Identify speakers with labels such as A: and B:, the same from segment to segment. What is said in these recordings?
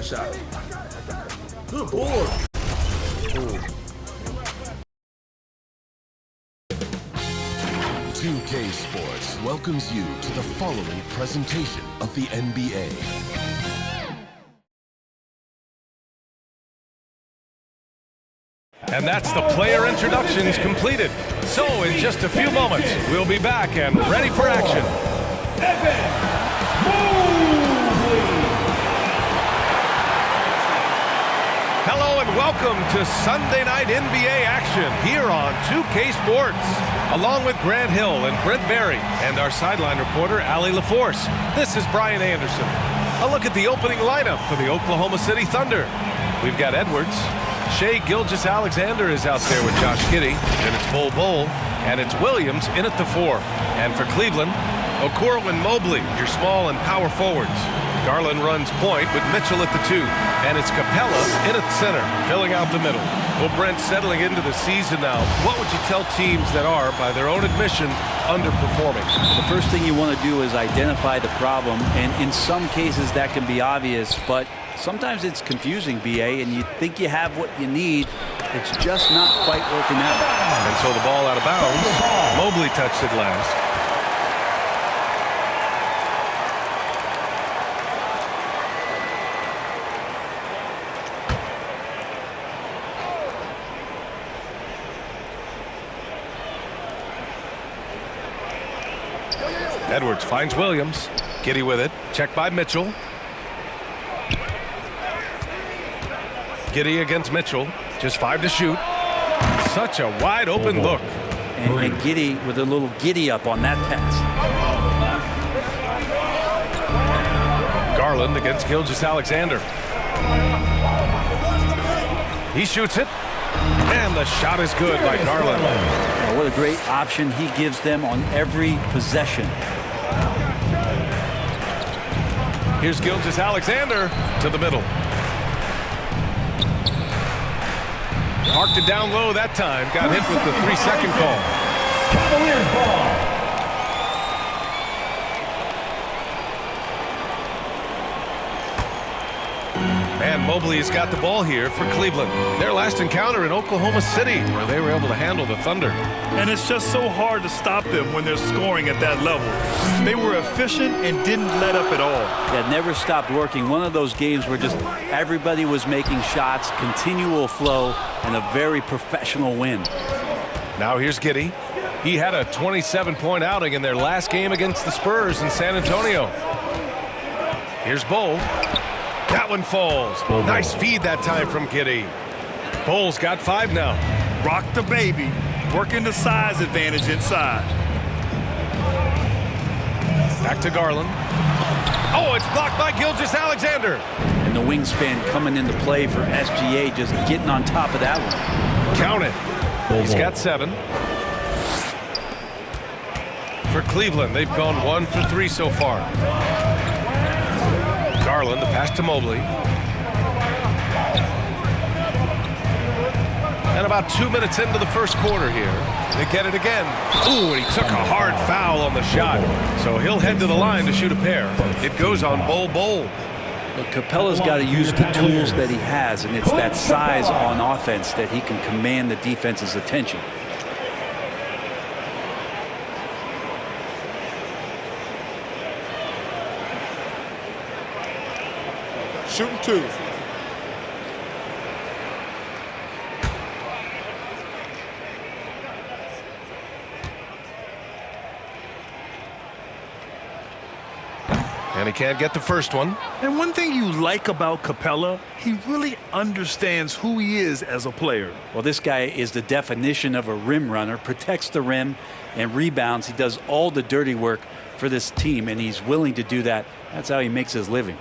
A: shot. Good board. Ooh.
B: 2K Sports welcomes you to the following presentation of the NBA.
C: And that's the player introductions completed. So in just a few moments, we'll be back and ready for action. Hello and welcome to Sunday Night NBA action here on 2K Sports. Along with Grant Hill and Brent Berry and our sideline reporter, Allie LaForce, this is Brian Anderson. A look at the opening lineup for the Oklahoma City Thunder. We've got Edwards. Shai Gilgeous-Alexander is out there with Josh Giddey. Then it's Bol, and it's Williams in at the 4. And for Cleveland, Okoro and Mobley, your small and power forwards. Garland runs point with Mitchell at the 2. And it's Capella in at center, filling out the middle. Well, Brent, settling into the season now, what would you tell teams that are, by their own admission, underperforming?
D: The first thing you want to do is identify the problem, and in some cases that can be obvious, but sometimes it's confusing, BA, and you think you have what you need. It's just not quite working out.
C: And so the ball out of bounds. Mobley touched it last. Edwards finds Williams. Giddey with it. Checked by Mitchell. Giddey against Mitchell. Just 5 to shoot. Such a wide open look.
D: And Giddey with a little giddy up on that pass.
C: Garland against Gilgeous-Alexander. He shoots it. And the shot is good by Garland.
D: What a great option he gives them on every possession.
C: Here's Gilgeous-Alexander to the middle. Marked it down low that time. Got hit with the 3-second call.
E: Cavaliers ball.
C: And Mobley's got the ball here for Cleveland. Their last encounter in Oklahoma City, where they were able to handle the Thunder.
F: And it's just so hard to stop them when they're scoring at that level. They were efficient and didn't let up at all.
D: That never stopped working. One of those games where just everybody was making shots, continual flow, and a very professional win.
C: Now here's Giddey. He had a 27-point outing in their last game against the Spurs in San Antonio. Here's Bol. That one falls. Nice feed that time from Giddey. Bol's got 5 now.
F: Rock the baby. Working the size advantage inside.
C: Back to Garland. Oh, it's blocked by Gilgeous-Alexander.
D: And the wingspan coming into play for SGA, just getting on top of that one.
C: Count it. He's got 7. For Cleveland, they've gone 1 for 3 so far. Garland, the pass to Mobley. And about 2 minutes into the first quarter here. They get it again. Ooh, and he took a hard foul on the shot. So he'll head to the line to shoot a pair. It goes on Bol.
D: But Capella's got to use the tools that he has, and it's that size on offense that he can command the defense's attention.
A: Shooting 2.
C: And he can't get the first one.
F: And one thing you like about Capella, he really understands who he is as a player.
D: Well, this guy is the definition of a rim runner, protects the rim and rebounds. He does all the dirty work for this team, and he's willing to do that. That's how he makes his living.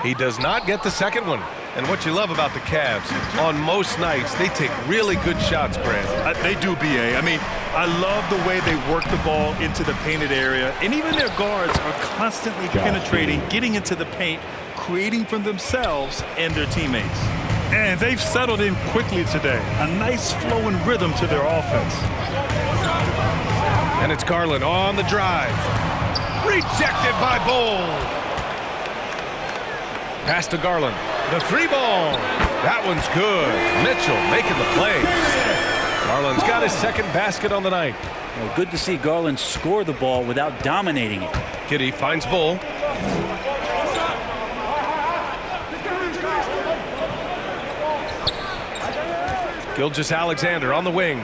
C: He does not get the second one. And what you love about the Cavs, on most nights, they take really good shots, Grant.
F: They do, BA. I mean, I love the way they work the ball into the painted area. And even their guards are constantly penetrating, getting into the paint, creating for themselves and their teammates. And they've settled in quickly today. A nice flow and rhythm to their offense.
C: And it's Garland on the drive. Rejected by Bowl. Pass to Garland. The 3-ball. That one's good. Mitchell making the play. Garland's got his second basket on the night.
D: Well, good to see Garland score the ball without dominating it.
C: Kitty finds Bull. Gilgeous-Alexander on the wing.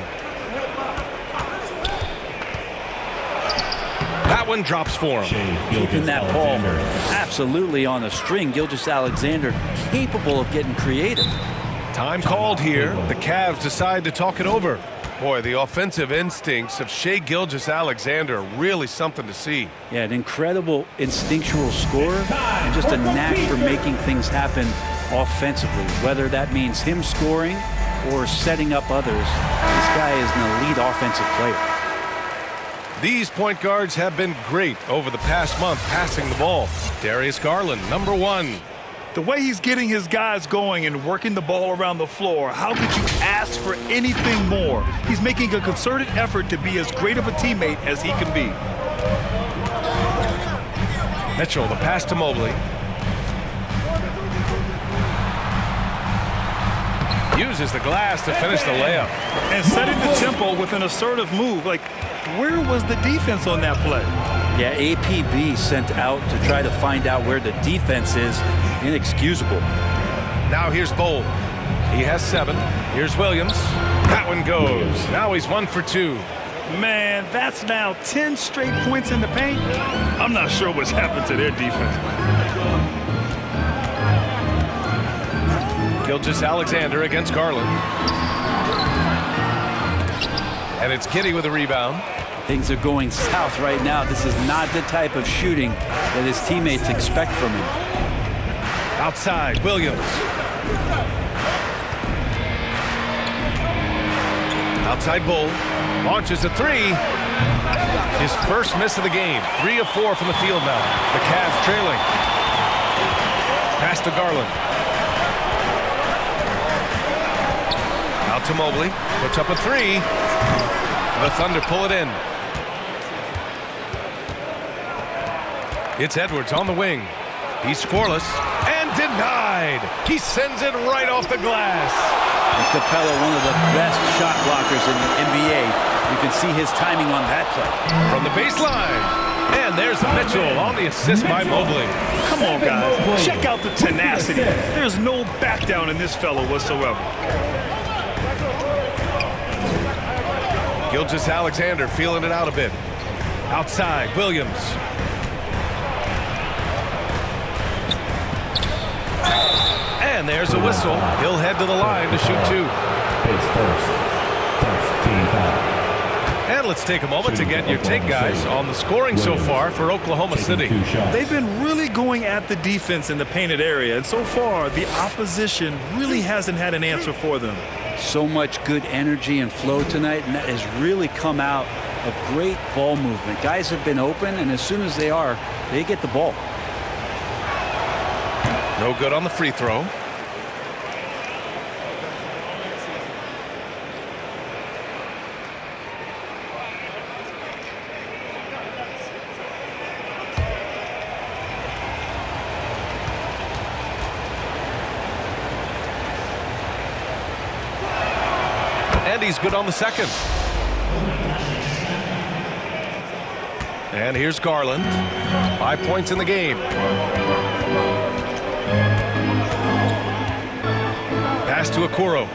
C: That one drops for him.
D: Keeping that ball absolutely on a string. Gilgeous-Alexander capable of getting creative.
C: Time called here. The Cavs decide to talk it over. Boy, the offensive instincts of Shai Gilgeous-Alexander are really something to see.
D: Yeah, an incredible instinctual scorer and just a knack for making things happen offensively, whether that means him scoring or setting up others. This guy is an elite offensive player.
C: These point guards have been great over the past month passing the ball. Darius Garland, number 1.
F: The way he's getting his guys going and working the ball around the floor, how could you ask for anything more? He's making a concerted effort to be as great of a teammate as he can be.
C: Mitchell, the pass to Mobley. Uses the glass to finish the layup.
F: And setting the tempo with an assertive move. Like, where was the defense on that play?
D: Yeah, APB sent out to try to find out where the defense is. Inexcusable.
C: Now here's Bowl. He has 7. Here's Williams. That one goes. Now he's 1 for 2.
F: Man, that's now 10 straight points in the paint. I'm not sure what's happened to their defense.
C: Gilgeous-Alexander against Garland. And it's Kitty with a rebound.
D: Things are going south right now. This is not the type of shooting that his teammates expect from him.
C: Outside, Williams. Outside Bull. Launches a 3. His first miss of the game. 3 of 4 from the field now. The Cavs trailing. Pass to Garland. Out to Mobley. Puts up a 3. The Thunder pull it in. It's Edwards on the wing. He's scoreless and denied. He sends it right off the glass.
D: And Capella, one of the best shot blockers in the NBA. You can see his timing on that play.
C: From the baseline. And there's Mitchell on the assist by Mobley.
F: Come on, guys. Check out the tenacity. There's no back down in this fellow whatsoever.
C: Gilgeous-Alexander feeling it out a bit. Outside, Williams. And there's a whistle. He'll head to the line to shoot 2. And let's take a moment to get your take, guys, on the scoring so far for Oklahoma City.
F: They've been really going at the defense in the painted area, and so far the opposition really hasn't had an answer for them.
D: So much good energy and flow tonight, and that has really come out of great ball movement. Guys have been open, and as soon as they are, they get the ball.
C: No good on the free throw. And he's good on the second. And here's Garland. 5 points in the game. Pass to Okoro.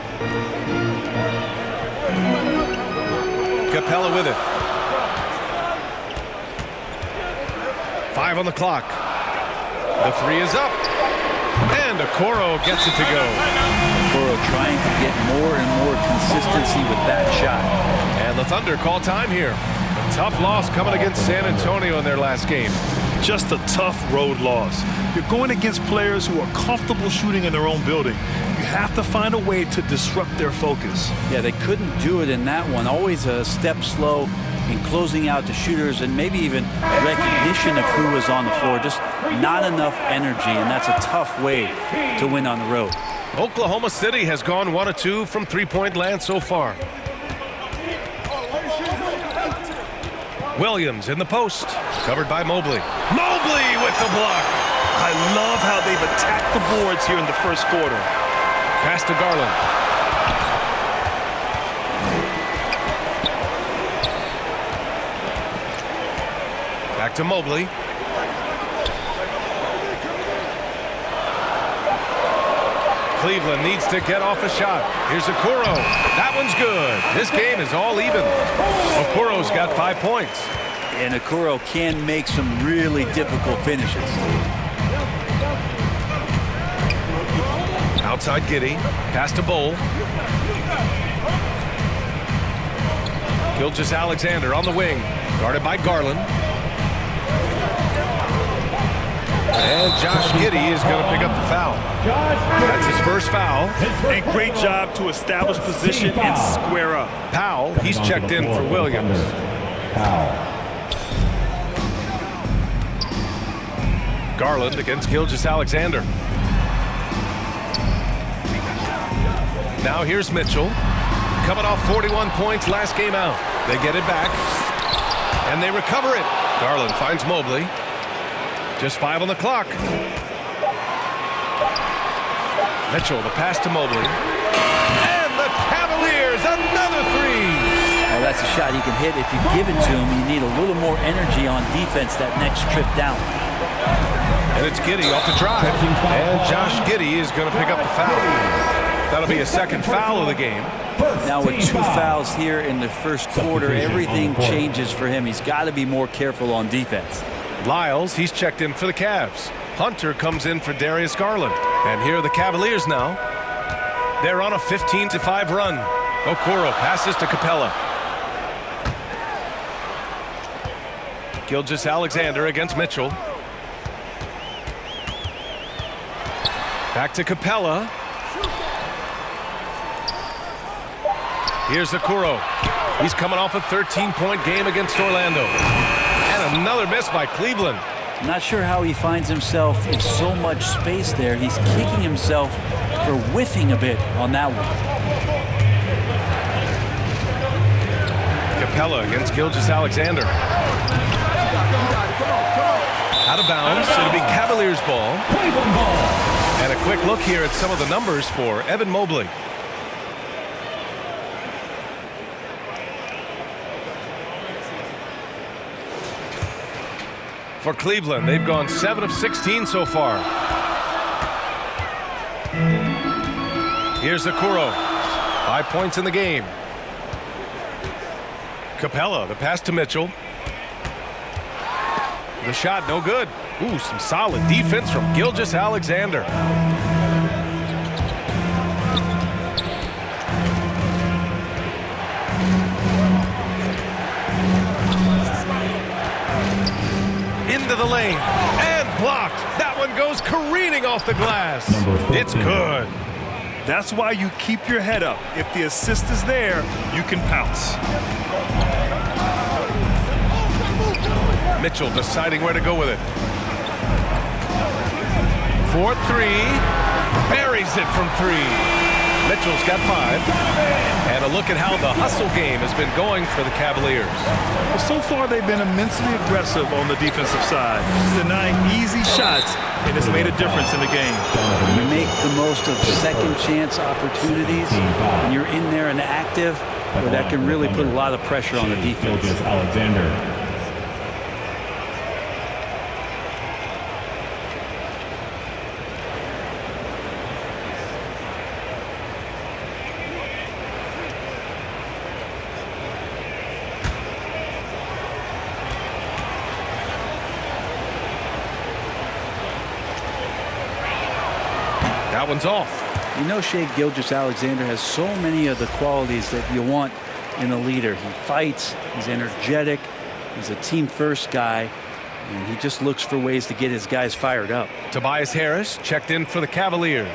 C: Capella with it. 5 on the clock. The 3 is up. And Okoro gets it to go.
D: Okoro trying to get more and more consistency with that shot.
C: And the Thunder call time here. A tough loss coming against San Antonio in their last game.
F: Just a tough road loss. You're going against players who are comfortable shooting in their own building. You have to find a way to disrupt their focus.
D: Yeah, they couldn't do it in that one. Always a step slow in closing out the shooters and maybe even recognition of who was on the floor. Just not enough energy, and that's a tough way to win on the road.
C: Oklahoma City has gone 1 of 2 from three-point land so far. Williams in the post, covered by Mobley. Mobley with the block.
F: I love how they've attacked the boards here in the first quarter.
C: Pass to Garland. Back to Mobley. Cleveland needs to get off a shot. Here's Okoro. That one's good. This game is all even. Okoro's got 5 points.
D: And Okoro can make some really difficult finishes.
C: Outside Giddey. Pass to Bowl. Gilgeous-Alexander on the wing. Guarded by Garland. And Josh Giddey is going to pick up the foul. That's his first foul.
F: And great job to establish position and square up.
C: Powell, he's checked in for Williams. Garland against Gilgeous-Alexander. Now here's Mitchell. Coming off 41 points last game out. They get it back. And they recover it. Garland finds Mobley. Just 5 on the clock. Mitchell, the pass to Mobley. And the Cavaliers, another three.
D: Well, that's a shot he can hit. If you give it to him, you need a little more energy on defense that next trip down.
C: And it's Giddey off the drive. And Josh Giddey is going to pick up the foul. That'll be a second foul of the game.
D: Now with 2 fouls here in the first quarter, everything changes for him. He's got to be more careful on defense.
C: Lyles, he's checked in for the Cavs. Hunter comes in for Darius Garland. And here are the Cavaliers now. They're on a 15-5 run. Okoro passes to Capella. Gilgeous-Alexander against Mitchell. Back to Capella. Here's Okoro. He's coming off a 13-point game against Orlando. And another miss by Cleveland.
D: I'm not sure how he finds himself in so much space there. He's kicking himself for whiffing a bit on that one.
C: Capella against Gilgeous-Alexander. Out of bounds. It'll be Cavaliers ball. And a quick look here at some of the numbers for Evan Mobley. For Cleveland, they've gone 7 of 16 so far. Here's Okoro. 5 points in the game. Capella, the pass to Mitchell. The shot, no good. Ooh, some solid defense from Gilgeous-Alexander. Into the lane and blocked. That one goes careening off the glass. It's good.
F: That's why you keep your head up. If the assist is there, you can pounce.
C: Mitchell deciding where to go with it. 4-3. Buries it from 3. Mitchell's got 5. And a look at how the hustle game has been going for the Cavaliers.
F: Well, so far they've been immensely aggressive on the defensive side, denying easy shots, and it's made a difference in the game.
D: You make the most of second chance opportunities when you're in there and active, but that can really put a lot of pressure on the defense.
E: Gilgeous-Alexander.
C: That one's off.
D: You know, Shea Gilgeous-Alexander has so many of the qualities that you want in a leader. He fights, he's energetic, he's a team-first guy, and he just looks for ways to get his guys fired up.
C: Tobias Harris checked in for the Cavaliers.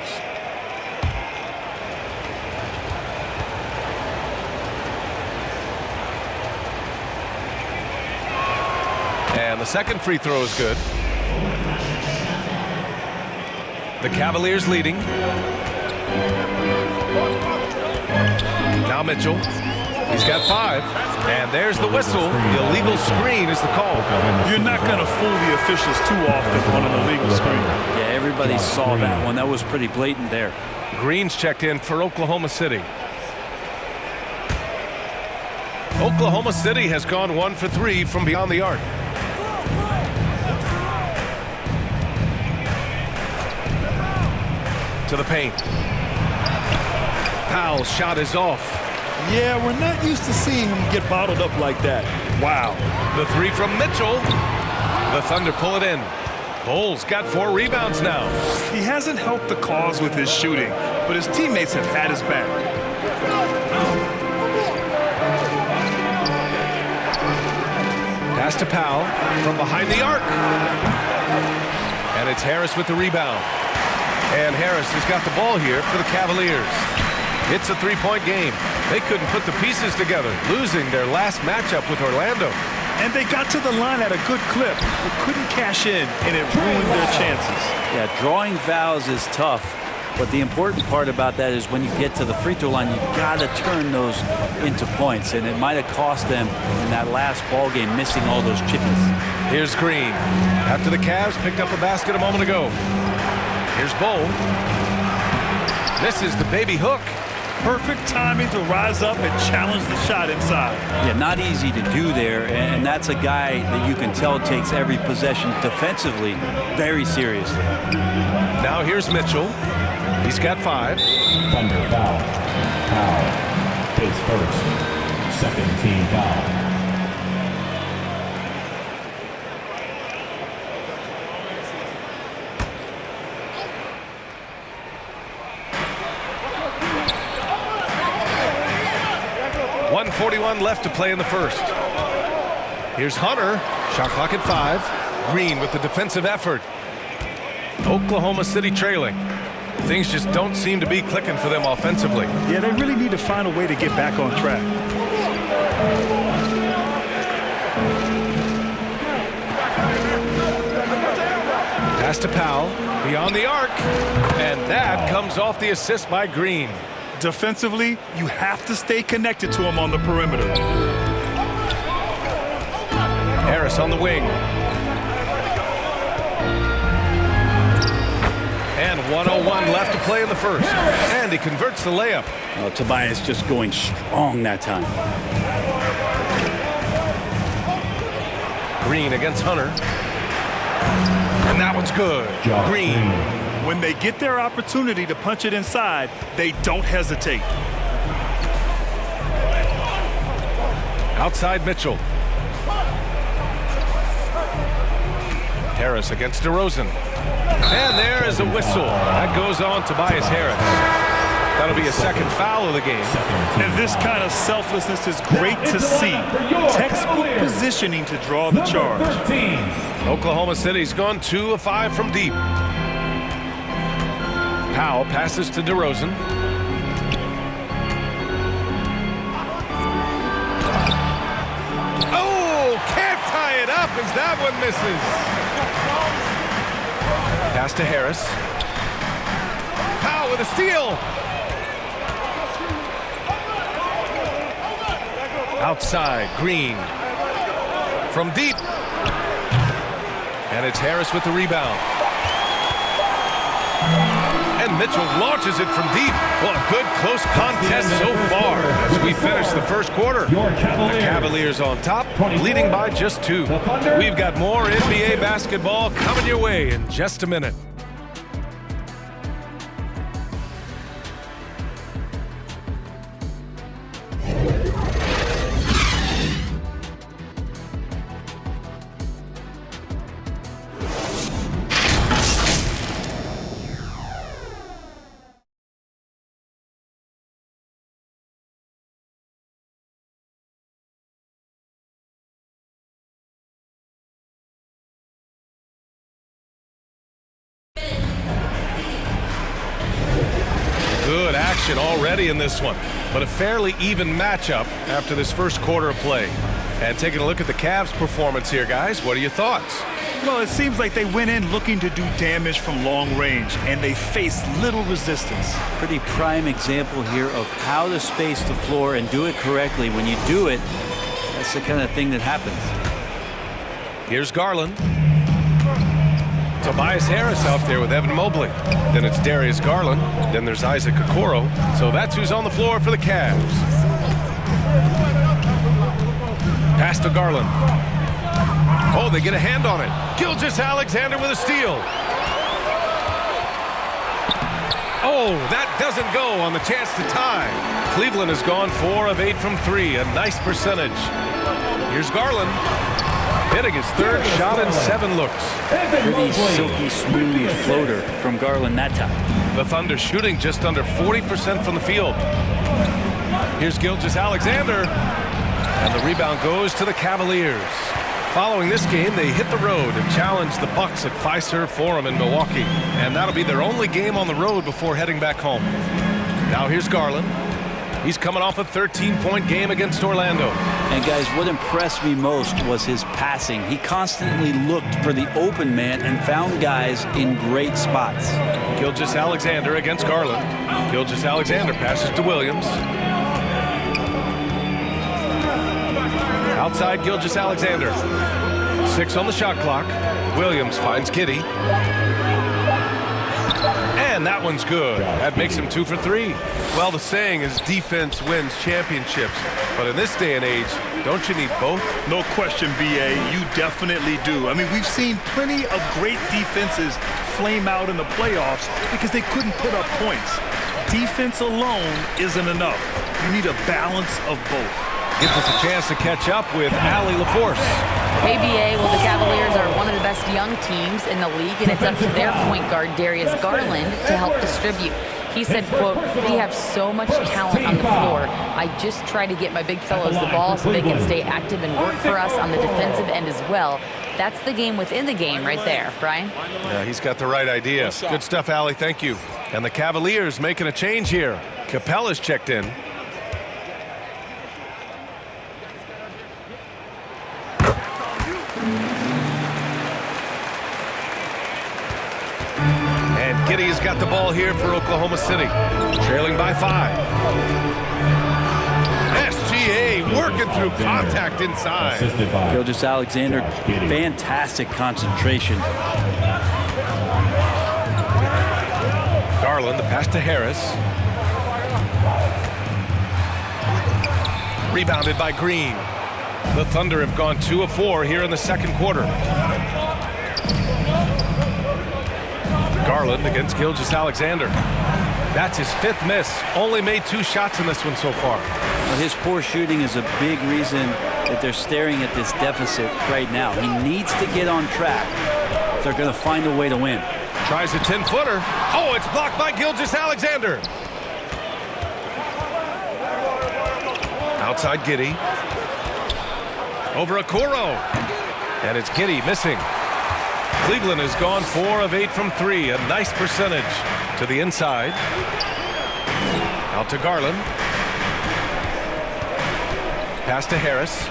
C: And the second free throw is good. The Cavaliers leading. Now Mitchell. He's got 5. And there's the whistle. The illegal screen is the call.
F: You're not going to fool the officials too often on an illegal screen.
D: Yeah, everybody saw that one. That was pretty blatant there.
C: Green's checked in for Oklahoma City. Oklahoma City has gone 1 for 3 from beyond the arc. To the paint. Powell's shot is off.
F: Yeah, we're not used to seeing him get bottled up like that. Wow.
C: The 3 from Mitchell. The Thunder pull it in. Bull's got 4 rebounds now.
F: He hasn't helped the cause with his shooting, but his teammates have had his back.
C: Pass to Powell from behind the arc. And it's Harris with the rebound. And Harris has got the ball here for the Cavaliers. It's a 3-point game. They couldn't put the pieces together, losing their last matchup with Orlando.
F: And they got to the line at a good clip, but couldn't cash in, and it ruined their chances.
D: Yeah, drawing fouls is tough, but the important part about that is when you get to the free throw line, you got to turn those into points, and it might have cost them in that last ball game, missing all those chippies.
C: Here's Green. After the Cavs picked up a basket a moment ago. Here's Bull. This is the baby hook.
F: Perfect timing to rise up and challenge the shot inside.
D: Yeah, not easy to do there, and that's a guy that you can tell takes every possession defensively very seriously.
C: Now here's Mitchell. He's got 5.
E: Thunder foul. Powell. His first. Second team foul.
C: .41 left to play in the first. Here's Hunter. Shot clock at 5. Green with the defensive effort. Oklahoma City trailing. Things just don't seem to be clicking for them offensively.
F: Yeah, they really need to find a way to get back on track.
C: Pass to Powell. Beyond the arc. And that comes off the assist by Green.
F: Defensively, you have to stay connected to him on the perimeter.
C: Harris on the wing. And 1:01 left to play in the first. And he converts the layup.
D: Tobias just going strong that time.
C: Green against Hunter. And that one's good. Green.
F: When they get their opportunity to punch it inside, they don't hesitate.
C: Outside Mitchell. Harris against DeRozan. And there is a whistle. That goes on Tobias Harris. That'll be a second foul of the game.
F: And this kind of selflessness is great to see. Textbook positioning to draw the charge.
C: Oklahoma City's gone 2 of 5 from deep. Powell passes to DeRozan. Oh, can't tie it up as that one misses. Pass to Harris. Powell with a steal. Outside, Green. From deep. And it's Harris with the rebound. And Mitchell launches it from deep. Well, a good close contest so far as we finish the first quarter. The Cavaliers on top, leading by just 2. We've got more NBA basketball coming your way in just a minute. Good action already in this one, but a fairly even matchup after this first quarter of play. And taking a look at the Cavs' performance here, guys, what are your thoughts?
F: Well, it seems like they went in looking to do damage from long range, and they faced little resistance.
D: Pretty prime example here of how to space the floor and do it correctly. When you do it, that's the kind of thing that happens.
C: Here's Garland. Tobias Harris out there with Evan Mobley. Then it's Darius Garland. Then there's Isaac Okoro. So that's who's on the floor for the Cavs. Pass to Garland. Oh, they get a hand on it. Gilgeous-Alexander with a steal. Oh, that doesn't go on the chance to tie. Cleveland has gone 4 of 8 from 3. A nice percentage. Here's Garland. Hitting his third shot in 7 looks.
D: Pretty silky, smooth floater from Garland that time.
C: The Thunder shooting just under 40% from the field. Here's Gilgeous-Alexander. And the rebound goes to the Cavaliers. Following this game, they hit the road and challenge the Bucks at Fiserv Forum in Milwaukee. And that'll be their only game on the road before heading back home. Now here's Garland. He's coming off a 13-point game against Orlando.
D: And guys, what impressed me most was his passing. He constantly looked for the open man and found guys in great spots.
C: Gilgeous-Alexander against Garland. Gilgeous-Alexander passes to Williams. Outside Gilgeous-Alexander. 6 on the shot clock. Williams finds Giddey. And that one's good. That makes him 2 for 3. Well, the saying is defense wins championships. But in this day and age, don't you need both?
F: No question, B.A. You definitely do. I mean, we've seen plenty of great defenses flame out in the playoffs because they couldn't put up points. Defense alone isn't enough. You need a balance of both.
C: Gives us a chance to catch up with Allie LaForce.
G: ABA, well, the Cavaliers are one of the best young teams in the league, and it's up to their point guard, Darius Garland, to help distribute. He said, quote, "We have so much talent on the floor. I just try to get my big fellows the ball so they can stay active and work for us on the defensive end as well." That's the game within the game right there, Brian.
C: Yeah, he's got the right idea. Good stuff, Allie. Thank you. And the Cavaliers making a change here. Capella's checked in. Giddey's got the ball here for Oklahoma City, trailing by 5. SGA working through contact inside.
D: Gilgeous-Alexander, fantastic concentration.
C: Garland, the pass to Harris. Rebounded by Green. The Thunder have gone 2 of 4 here in the second quarter. Garland against Gilgeous-Alexander. That's his 5th miss. Only made 2 shots in this one so far.
D: Well, his poor shooting is a big reason that they're staring at this deficit right now. He needs to get on track if they're going to find a way to win.
C: Tries a 10-footer. Oh, it's blocked by Gilgeous-Alexander. Outside Giddey. Over Okoro. And it's Giddey missing. Cleveland has gone 4 of 8 from 3. A nice percentage to the inside. Out to Garland. Pass to Harris.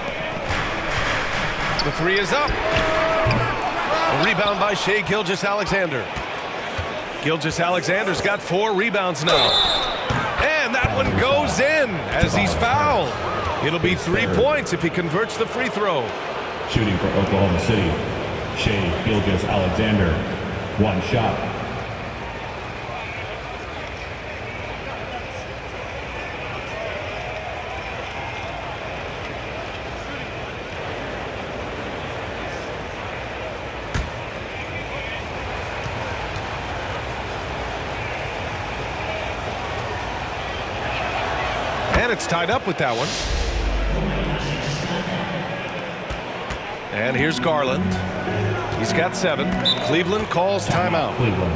C: The 3 is up. A rebound by Shai Gilgeous-Alexander. Gilgeous-Alexander's got 4 rebounds now. And that one goes in as he's fouled. It'll be 3 points if he converts the free throw.
E: Shooting for Oklahoma City, Shai Gilgeous-Alexander, 1 shot.
C: And it's tied up with that one. And here's Garland. He's got 7. Cleveland calls timeout.
E: Cleveland.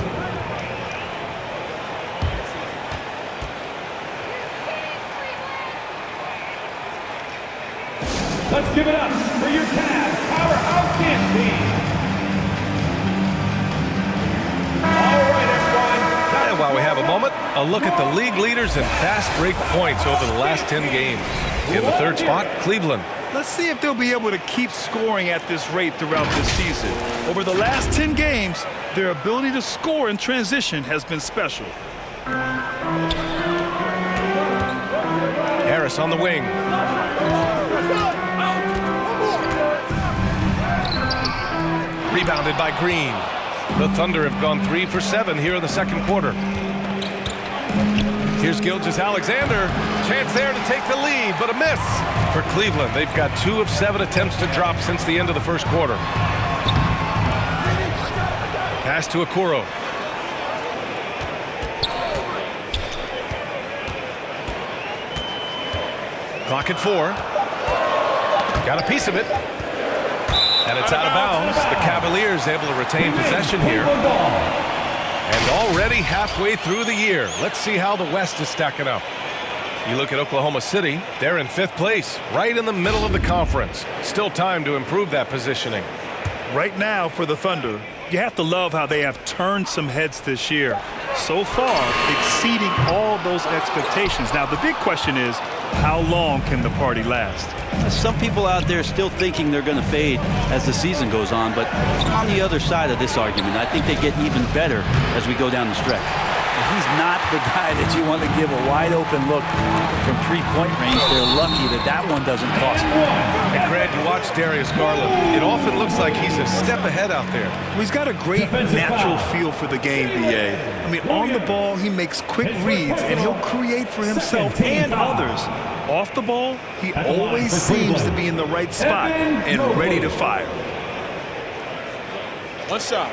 E: Let's give it up for your Cavs powerhouse dance team. All right, everyone.
C: And while we have a moment, a look at the league leaders in fast break points over the last 10 games. In the 3rd spot, Cleveland.
F: Let's see if they'll be able to keep scoring at this rate throughout this season. Over the last 10 games, their ability to score in transition has been special.
C: Harris on the wing. Rebounded by Green. The Thunder have gone 3 for 7 here in the second quarter. Here's Gilgeous-Alexander. Chance there to take the lead, but a miss for Cleveland. They've got 2 of 7 attempts to drop since the end of the first quarter. Pass to Okoro. Clock at 4. Got a piece of it. And it's out of bounds. The Cavaliers able to retain possession here. And already halfway through the year. Let's see how the West is stacking up. You look at Oklahoma City, they're in 5th place, right in the middle of the conference. Still time to improve that positioning.
F: Right now for the Thunder, you have to love how they have turned some heads this year. So far, exceeding all those expectations. Now, the big question is, how long can the party last?
D: Some people out there still thinking they're going to fade as the season goes on, but I'm on the other side of this argument. I think they get even better as we go down the stretch. He's not the guy that you want to give a wide open look from 3-point range. They're lucky that that one doesn't cost them.
C: And Grant, you watch Darius Garland. It often looks like he's a step ahead out there.
F: Well, he's got a great natural feel for the game, BA. I mean, on the ball, he makes quick reads, and he'll create for himself and others. Off the ball, he always seems to be in the right spot and ready to fire.
A: One shot.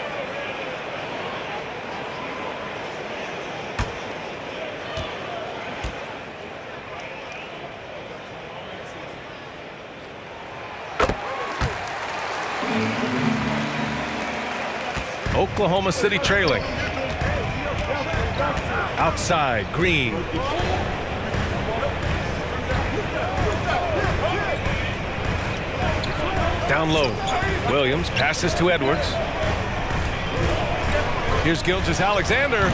C: Oklahoma City trailing. Outside, Green. Down low. Williams passes to Edwards. Here's Gilgeous-Alexander.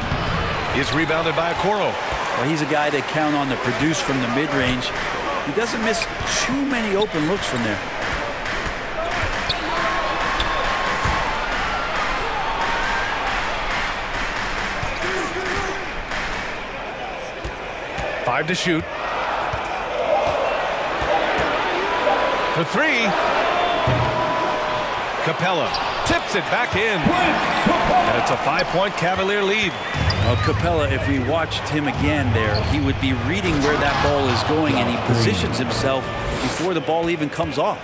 C: He's rebounded by Okoro.
D: Well, he's a guy they count on to produce from the mid-range. He doesn't miss too many open looks from there.
C: Five to shoot. For 3. Capella tips it back in. And it's a 5-point Cavalier lead.
D: Well, Capella, if we watched him again there, he would be reading where that ball is going, and he positions himself before the ball even comes off.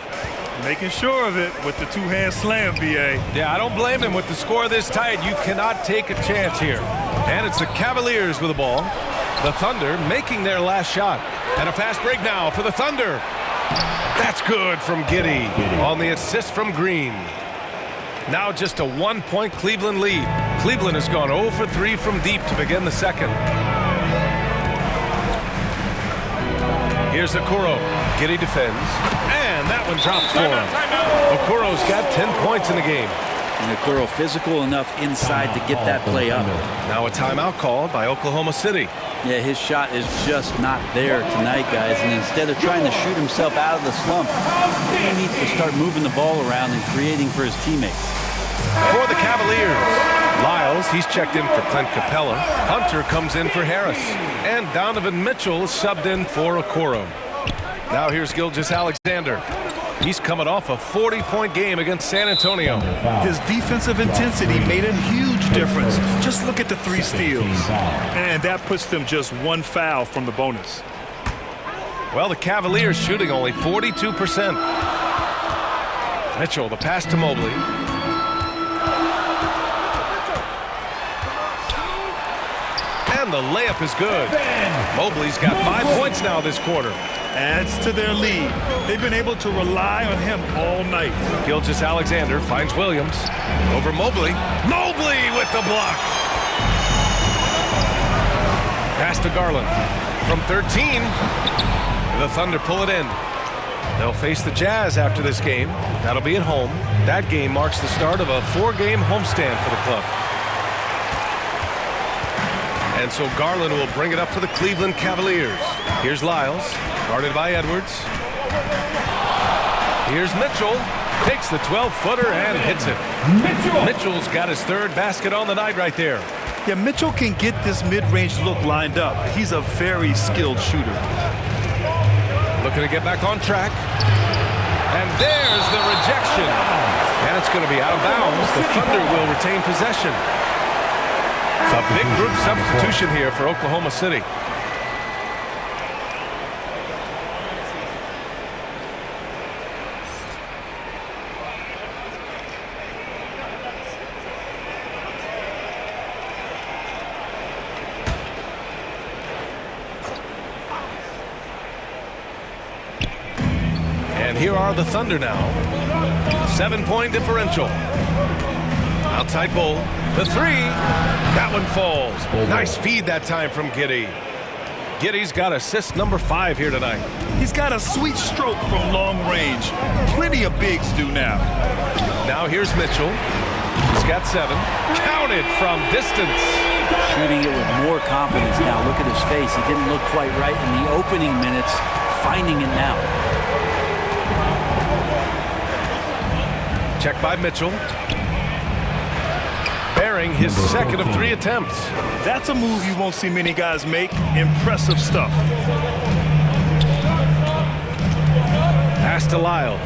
F: Making sure of it with the two-hand slam, BA.
C: Yeah, I don't blame him with the score this tight. You cannot take a chance here. And it's the Cavaliers with the ball. The Thunder making their last shot. And a fast break now for the Thunder. That's good from Giddey on the assist from Green. Now just a 1-point Cleveland lead. Cleveland has gone 0 for 3 from deep to begin the second. Here's Okoro. Giddey defends. And that one drops for him. Okoro's got 10 points in the game.
D: And Okoro physical enough inside to get that play up.
C: Now a timeout called by Oklahoma City.
D: Yeah, his shot is just not there tonight, guys. And instead of trying to shoot himself out of the slump, he needs to start moving the ball around and creating for his teammates.
C: For the Cavaliers, Lyles, he's checked in for Clint Capella. Hunter comes in for Harris. And Donovan Mitchell is subbed in for Okoro. Now here's Gilgeous-Alexander. He's coming off a 40-point game against San Antonio.
F: His defensive intensity made a huge difference. Just look at the 3 steals. And that puts them just 1 foul from the bonus.
C: Well, the Cavaliers shooting only 42%. Mitchell, the pass to Mobley. And the layup is good. Mobley's got 5 points now this quarter.
F: Adds to their lead. They've been able to rely on him all night.
C: Gilgeous-Alexander finds Williams over Mobley. Mobley with the block. Pass to Garland. From 13, the Thunder pull it in. They'll face the Jazz after this game. That'll be at home. That game marks the start of a 4-game homestand for the club. And so Garland will bring it up for the Cleveland Cavaliers. Here's Lyles, guarded by Edwards. Here's Mitchell. Takes the 12-footer and hits it. Mitchell's got his third basket on the night right there.
F: Yeah, Mitchell can get this mid-range look lined up. He's a very skilled shooter.
C: Looking to get back on track. And there's the rejection. And it's going to be out of bounds. The Thunder will retain possession. A big group substitution here for Oklahoma City. And here are the Thunder now. 7-point differential. Outside Bull. The three. That one falls. Nice feed that time from Giddey. Giddey's got assist number 5 here tonight.
F: He's got a sweet stroke from long range. Plenty of bigs do now.
C: Now here's Mitchell. He's got 7. Counted from distance.
D: Shooting it with more confidence now. Look at his face. He didn't look quite right in the opening minutes. Finding it now.
C: Check by Mitchell. Bearing his second of 3 attempts.
F: That's a move you won't see many guys make. Impressive stuff.
C: Pass to Lyles.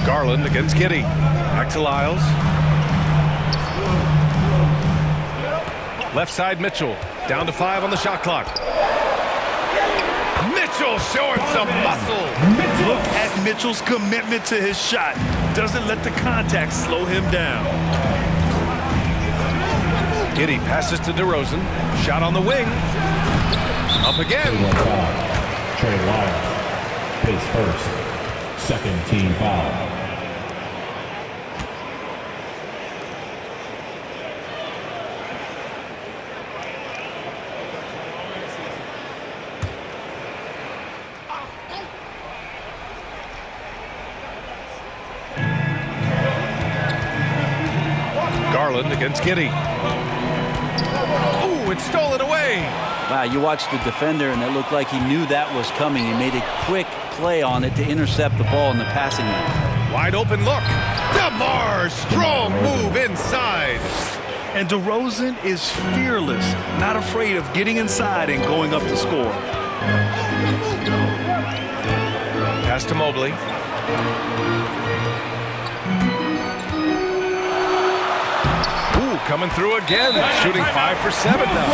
C: Garland against Giddey. Back to Lyles. Left side Mitchell. Down to 5 on the shot clock. Mitchell showing some muscle.
F: Look at Mitchell's commitment to his shot. Doesn't let the contact slow him down.
C: Giddey passes to DeRozan. Shot on the wing. Up again.
E: Trey Lyles, his first, second team foul.
C: Garland against Giddey. Ooh, it's stolen away.
D: Wow, you watched the defender, and it looked like he knew that was coming. He made a quick play on it to intercept the ball in the passing lane.
C: Wide open look. DeMar, strong move inside.
F: And DeRozan is fearless, not afraid of getting inside and going up to score.
C: Pass to Mobley. Coming through again, shooting 5 for 7 now.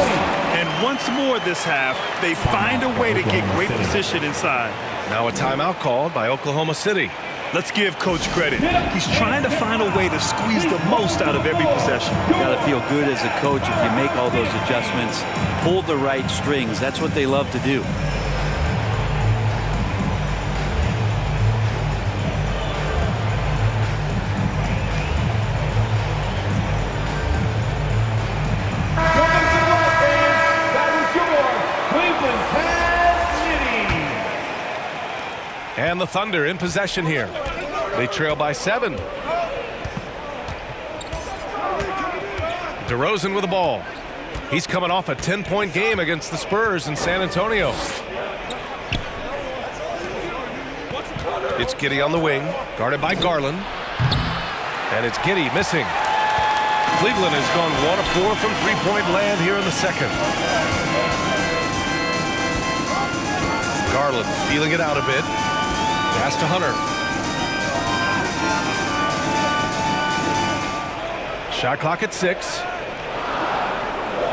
F: And once more this half, they find a way to get great position inside.
C: Now a timeout called by Oklahoma City.
F: Let's give Coach credit. He's trying to find a way to squeeze the most out of every possession.
D: You got to feel good as a coach if you make all those adjustments. Pull the right strings. That's what they love to do.
C: And the Thunder in possession here. They trail by 7. DeRozan with the ball. He's coming off a 10-point game against the Spurs in San Antonio. It's Giddey on the wing, guarded by Garland. And it's Giddey missing. Cleveland has gone 1 of 4 from three-point land here in the second. Garland feeling it out a bit. Pass to Hunter. Shot clock at 6.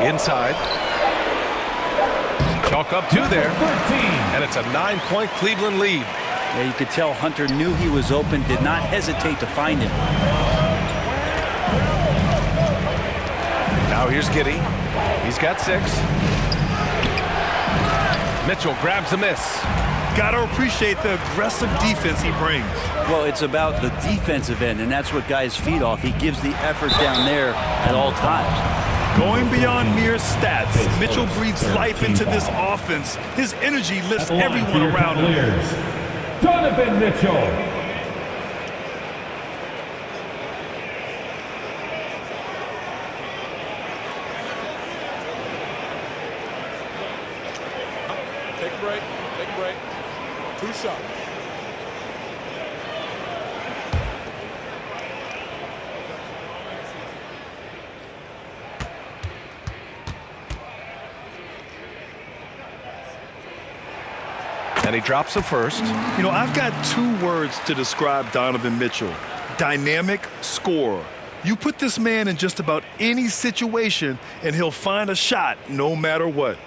C: Inside. Chalk up 2 there. And it's a 9-point Cleveland lead.
D: Yeah, you could tell Hunter knew he was open, did not hesitate to find him.
C: Now here's Giddey. He's got 6. Mitchell grabs a miss.
F: Got to appreciate the aggressive defense he brings.
D: Well, it's about the defensive end, and that's what guys feed off. He gives the effort down there at all times.
F: Going beyond mere stats, Mitchell breathes life into this offense. His energy lifts everyone around him.
E: Donovan Mitchell.
A: Take a break. Take a break. 2 shots.
C: And he drops the first.
F: You know, I've got 2 words to describe Donovan Mitchell. Dynamic scorer. You put this man in just about any situation, and he'll find a shot no matter what.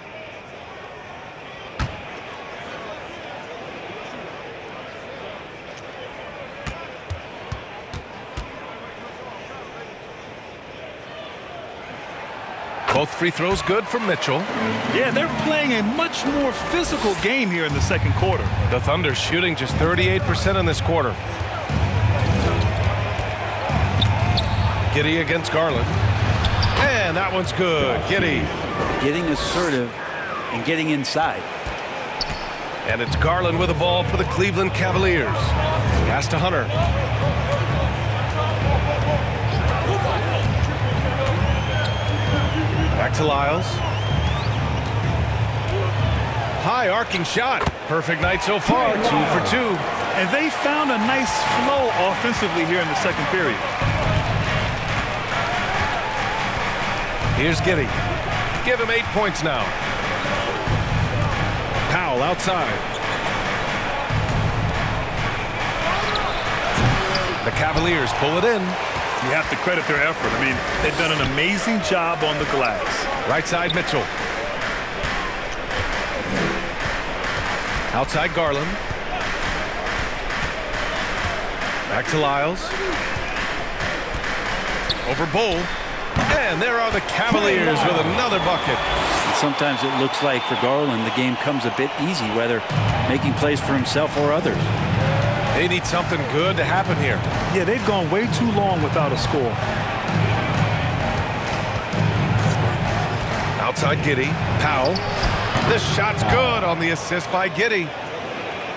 C: Both free throws good for Mitchell.
F: Yeah, they're playing a much more physical game here in the second quarter.
C: The Thunder shooting just 38% in this quarter. Giddey against Garland. And that one's good. Giddey.
D: Getting assertive and getting inside.
C: And it's Garland with the ball for the Cleveland Cavaliers. Pass to Hunter. Back to Lyles. High arcing shot. Perfect night so far. 2 for 2.
F: And they found a nice flow offensively here in the second period.
C: Here's Giddey. Give him 8 points now. Powell outside. The Cavaliers pull it in.
F: You have to credit their effort. I mean, they've done an amazing job on the glass.
C: Right side Mitchell. Outside Garland. Back to Lyles. Over Bull. And there are the Cavaliers with another bucket.
D: And sometimes it looks like for Garland the game comes a bit easy, whether making plays for himself or others.
C: They need something good to happen here.
F: Yeah, they've gone way too long without a score.
C: Outside Giddey. Powell. This shot's good on the assist by Giddey.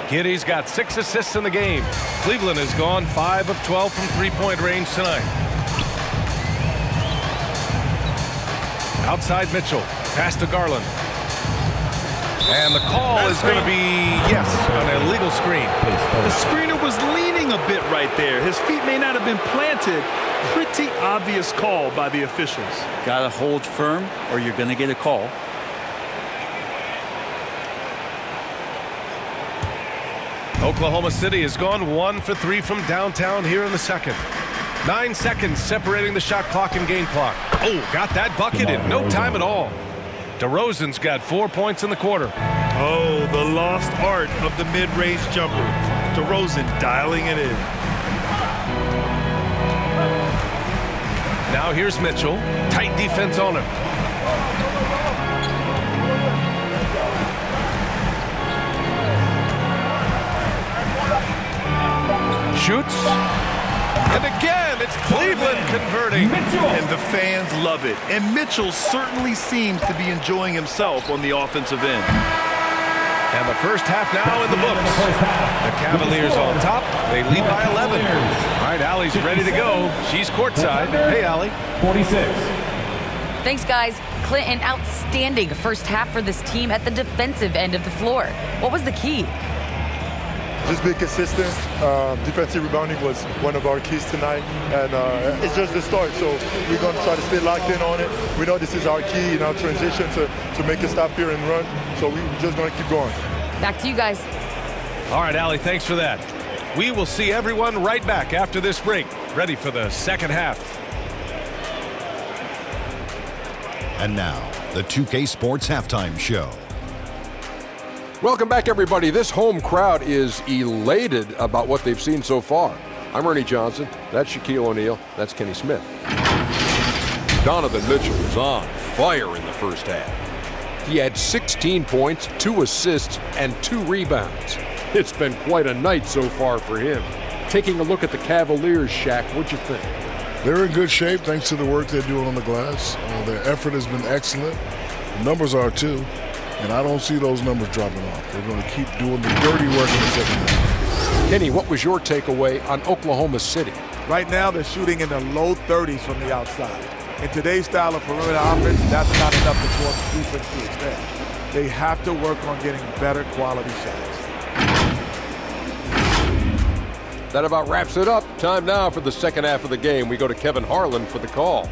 C: Giddey's got 6 assists in the game. Cleveland has gone 5 of 12 from three-point range tonight. Outside Mitchell. Pass to Garland. And the call is going to be, yes, an illegal screen.
F: The screener was leaning a bit right there. His feet may not have been planted. Pretty obvious call by the officials.
D: Got to hold firm or you're going to get a call.
C: Oklahoma City has gone 1 for 3 from downtown here in the second. 9 seconds separating the shot clock and game clock. Oh, got that bucket in no time at all. DeRozan's got 4 points in the quarter.
F: Oh, the lost art of the mid-range jumper. DeRozan dialing it in.
C: Now here's Mitchell. Tight defense on him. Shoots. And again, it's Cleveland converting.
F: And the fans love it. And Mitchell certainly seems to be enjoying himself on the offensive end.
C: And the first half now in the books. The Cavaliers on top. They lead by 11. All right, Allie's ready to go. She's courtside. Hey, Allie.
E: 46.
G: Thanks, guys. Clint, an outstanding first half for this team at the defensive end of the floor. What was the key?
A: Just be consistent. Defensive rebounding was one of our keys tonight, and it's just the start. So we're going to try to stay locked in on it. We know this is our key in our transition to make a stop here and run. So we're just going to keep going.
G: Back to you guys.
C: All right, Allie, thanks for that. We will see everyone right back after this break, ready for the second half.
H: And now, the 2K Sports Halftime Show.
I: Welcome back, everybody. This home crowd is elated about what they've seen so far. I'm Ernie Johnson. That's Shaquille O'Neal. That's Kenny Smith. Donovan Mitchell was on fire in the first half. He had 16 points, 2 assists, and 2 rebounds. It's been quite a night so far for him. Taking a look at the Cavaliers, Shaq, what'd you think?
J: They're in good shape thanks to the work they're doing on the glass. Their effort has been excellent. The numbers are too. And I don't see those numbers dropping off. They're going to keep doing the dirty work in the second half.
I: Kenny, what was your takeaway on Oklahoma City?
K: Right now, they're shooting in the low 30s from the outside. In today's style of perimeter offense, that's not enough to force defense to expand. They have to work on getting better quality shots.
I: That about wraps it up. Time now for the second half of the game. We go to Kevin Harlan for the call.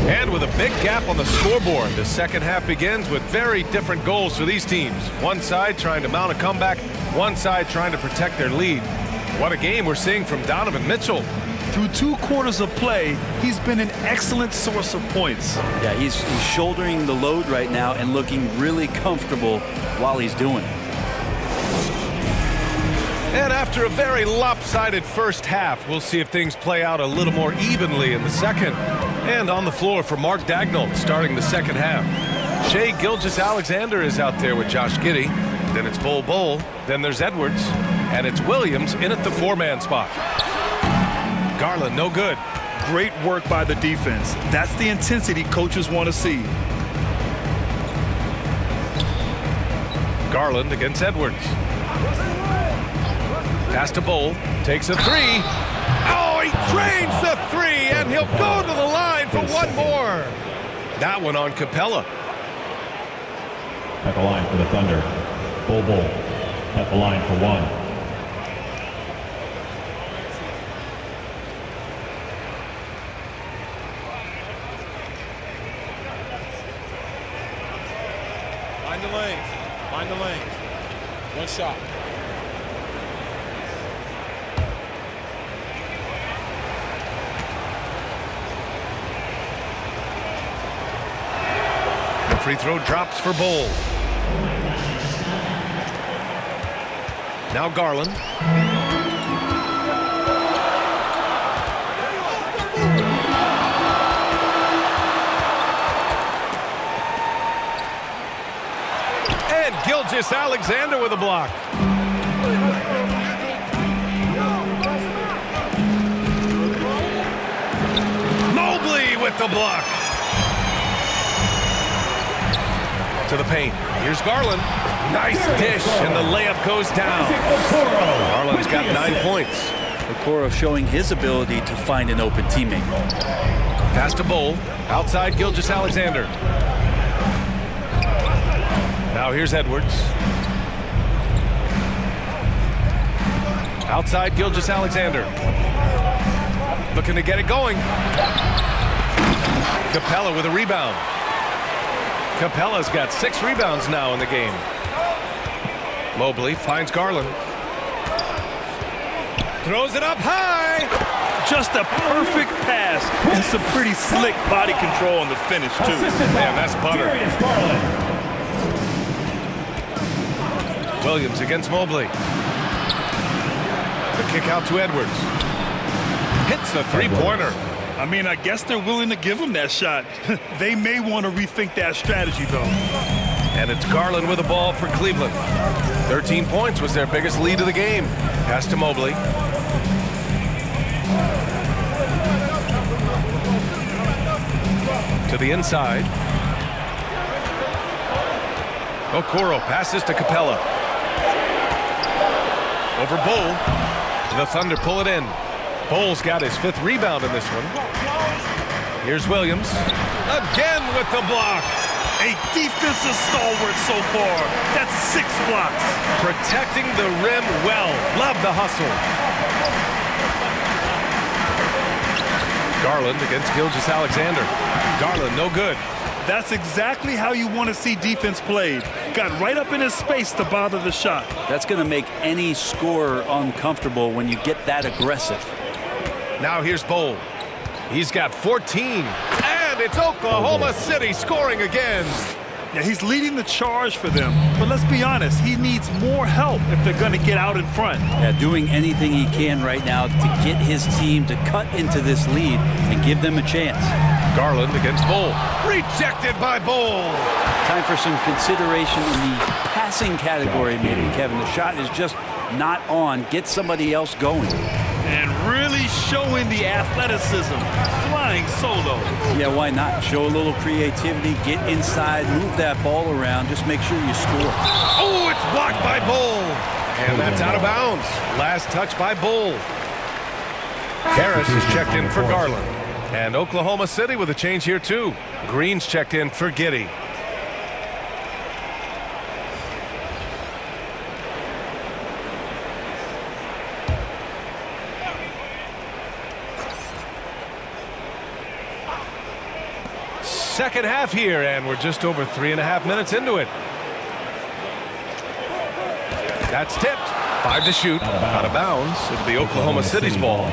C: And with a big gap on the scoreboard, the second half begins with very different goals for these teams. One side trying to mount a comeback, one side trying to protect their lead. What a game we're seeing from Donovan Mitchell.
F: Through 2 quarters of play, he's been an excellent source of points.
D: Yeah, he's shouldering the load right now and looking really comfortable while he's doing it.
C: And after a very lopsided first half, we'll see if things play out a little more evenly in the second. And on the floor for Mark Daigneault starting the second half. Shai Gilgeous-Alexander is out there with Josh Giddey. Then it's Bol, then there's Edwards, and it's Williams in at the 4-man spot. Garland, no good.
F: Great work by the defense. That's the intensity coaches want to see.
C: Garland against Edwards. Pass to Bol, takes a 3. Oh, he drains the 3, and he'll go to the line for one more. That one on Capella.
E: At the line for the Thunder, Bol at the line for 1.
L: Find the lane. One shot.
C: The free throw drops for Bol. Now Garland. Gilgeous-Alexander with a block. Mobley with the block. To the paint. Here's Garland. Nice dish, and the layup goes down. Garland's got 9 points.
D: Okoro showing his ability to find an open teammate.
C: Pass to Bol. Outside Gilgeous-Alexander. Now here's Edwards. Outside Gilgeous-Alexander. Looking to get it going. Capella with a rebound. Capella's got 6 rebounds now in the game. Mobley finds Garland. Throws it up high.
F: Just a perfect pass and some pretty slick body control on the finish, too.
C: Man, that's butter. Williams against Mobley. The kick out to Edwards. Hits the 3-pointer.
F: I mean, I guess they're willing to give him that shot. They may want to rethink that strategy, though.
C: And it's Garland with the ball for Cleveland. 13 points was their biggest lead of the game. Pass to Mobley. To the inside. Okoro passes to Capella. Over Bol. The Thunder pull it in. Bol's got his 5th rebound in this one. Here's Williams. Again with the block.
F: A defensive stalwart so far. That's 6 blocks.
C: Protecting the rim well. Love the hustle. Garland against Gilgeous-Alexander. Garland, no good.
F: That's exactly how you want to see defense played. Got right up in his space to bother the shot.
D: That's going to make any scorer uncomfortable when you get that aggressive.
C: Now here's Bol. He's got 14. And it's Oklahoma City scoring again.
F: Yeah, he's leading the charge for them. But let's be honest, he needs more help if they're going to get out in front.
D: Yeah, doing anything he can right now to get his team to cut into this lead and give them a chance.
C: Garland against Bol. Rejected by Bol.
D: Time for some consideration in the passing category, maybe, Kevin. The shot is just not on. Get somebody else going.
F: And really showing the athleticism. Flying solo.
D: Yeah, why not? Show a little creativity, get inside, move that ball around, just make sure you score.
C: Oh, it's blocked by Bol. And that's out of bounds. Last touch by Bol. Harris is checked in for Garland. And Oklahoma City with a change here too. Green's checked in for Giddey. Second half here, and we're just over 3.5 minutes into it. That's tipped. 5 to shoot. Out of bounds. It'll be Oklahoma City's ball.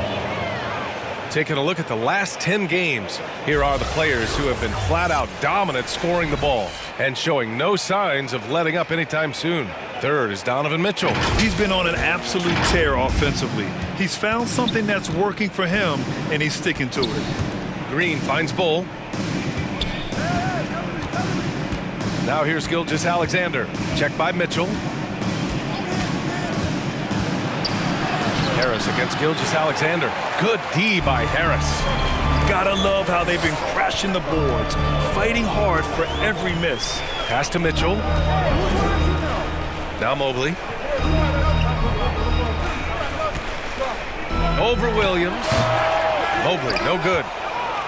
C: Taking a look at the last 10 games, here are the players who have been flat out dominant scoring the ball and showing no signs of letting up anytime soon. Third is Donovan Mitchell.
F: He's been on an absolute tear offensively. He's found something that's working for him, and he's sticking to it.
C: Green finds Bull. Now here's Gilgeous-Alexander. Checked by Mitchell. Harris against Gilgeous-Alexander. Good D by Harris.
F: Gotta love how they've been crashing the boards, fighting hard for every miss.
C: Pass to Mitchell. Now Mobley. Over Williams. Mobley, no good.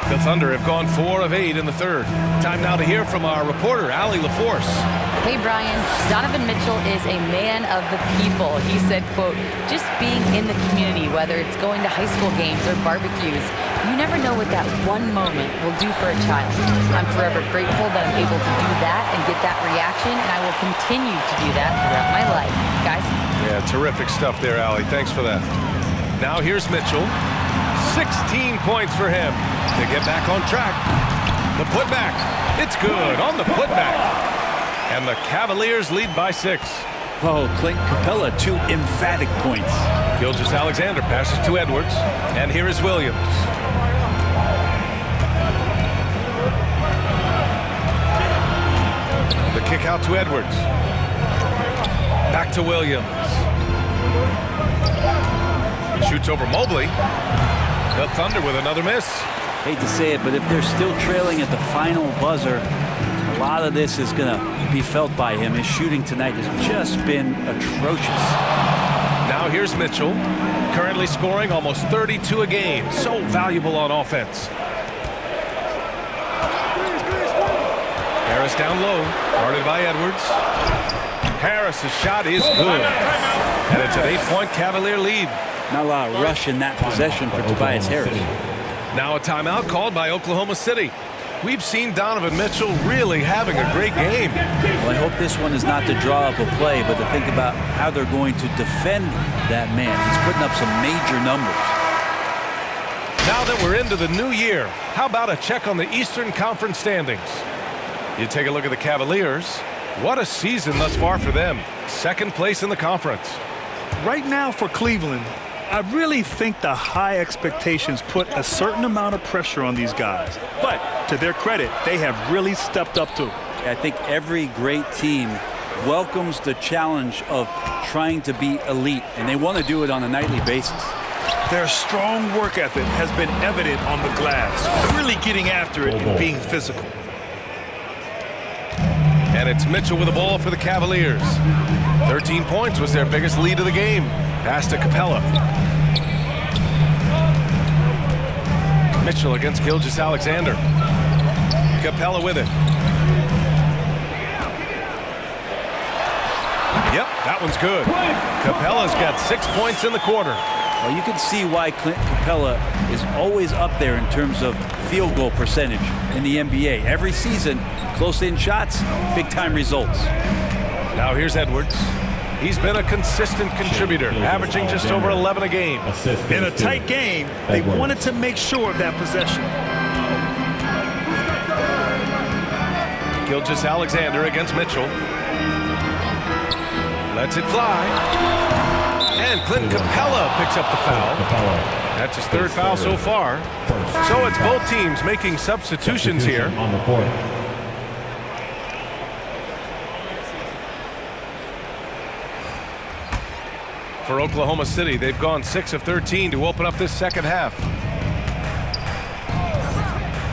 C: The Thunder have gone 4 of 8 in the third. Time now to hear from our reporter, Allie LaForce.
G: Hey, Brian. Donovan Mitchell is a man of the people. He said, quote, just being in the community, whether it's going to high school games or barbecues, you never know what that one moment will do for a child. I'm forever grateful that I'm able to do that and get that reaction, and I will continue to do that throughout my life. Guys?
C: Yeah, terrific stuff there, Allie. Thanks for that. Now here's Mitchell. 16 points for him to get back on track. The putback. It's good on the putback. And the Cavaliers lead by 6.
D: Oh, Clint Capella, 2 emphatic points.
C: Gilgeous-Alexander passes to Edwards. And here is Williams. The kick out to Edwards. Back to Williams. He shoots over Mobley. The Thunder with another miss.
D: Hate to say it, but if they're still trailing at the final buzzer, a lot of this is going to be felt by him. His shooting tonight has just been atrocious.
C: Now here's Mitchell, currently scoring almost 32 a game. So valuable on offense. Harris down low, guarded by Edwards. Harris's shot is good. And it's an 8-point Cavalier lead.
D: Not a lot of rush in that possession for Tobias Harris.
C: Now a timeout called by Oklahoma City. We've seen Donovan Mitchell really having a great game.
D: Well, I hope this one is not to draw up a play, but to think about how they're going to defend that man. He's putting up some major numbers.
C: Now that we're into the new year, how about a check on the Eastern Conference standings? You take a look at the Cavaliers. What a season thus far for them. Second place in the conference.
F: Right now for Cleveland, I really think the high expectations put a certain amount of pressure on these guys. But to their credit, they have really stepped up to it.
D: I think every great team welcomes the challenge of trying to be elite, and they want to do it on a nightly basis.
F: Their strong work ethic has been evident on the glass, really getting after it and being physical.
C: And it's Mitchell with the ball for the Cavaliers. 13 points was their biggest lead of the game. Pass to Capella. Mitchell against Gilgeous-Alexander. Capella with it. Yep, that one's good. Capella's got 6 points in the quarter.
D: Well, you can see why Clint Capella is always up there in terms of field goal percentage in the NBA. Every season, close-in shots, big-time results.
C: Now here's Edwards. He's been a consistent contributor, averaging just over 11 a game.
F: In a tight game, they wanted to make sure of that possession.
C: Gilgeous-Alexander against Mitchell. Lets it fly. And Clint Capella picks up the foul. That's his third foul so far. So it's both teams making substitutions here.
E: On the court.
C: For Oklahoma City, they've gone 6 of 13 to open up this second half.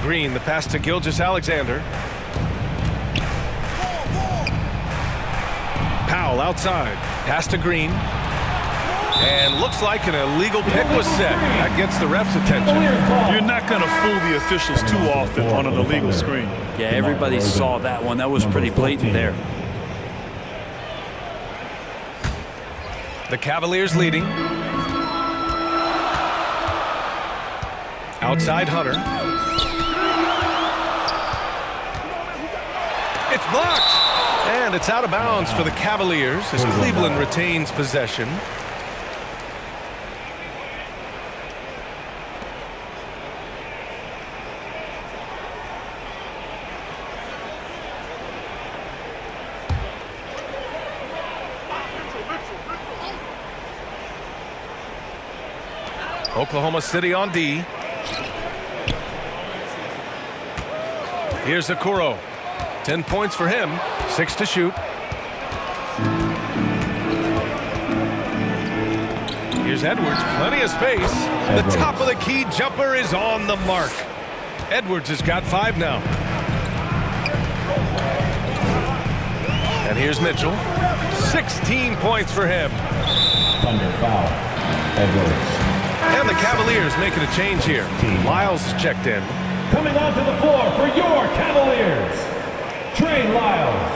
C: Green, the pass to Gilgeous-Alexander. Powell outside. Pass to Green. And looks like an illegal pick was set. That gets the ref's attention.
F: You're not going to fool the officials too often on an illegal screen.
D: Yeah, everybody saw that one. That was pretty blatant there.
C: The Cavaliers leading. Outside Hunter. It's blocked. And it's out of bounds for the Cavaliers as Cleveland retains possession. Oklahoma City on D. Here's Okoro. 10 points for him. 6 to shoot. Here's Edwards. Plenty of space. The top of the key jumper is on the mark. Edwards has got 5 now. And here's Mitchell. 16 points for him.
E: Thunder foul. Edwards.
C: And the Cavaliers making a change here. Lyles is checked in.
E: Coming onto the floor for your Cavaliers, Trey Lyles.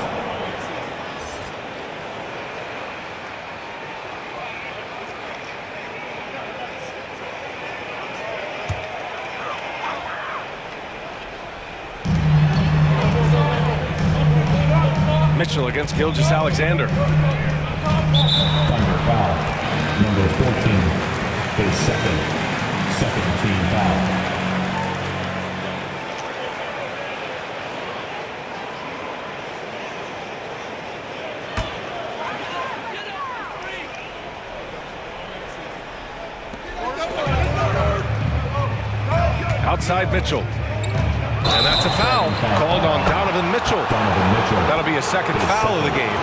C: Mitchell against Gilgeous-Alexander.
E: Thunder foul. Number 14, his second team foul.
C: Outside Mitchell. And that's a foul called on Donovan Mitchell. That'll be a second foul of the game.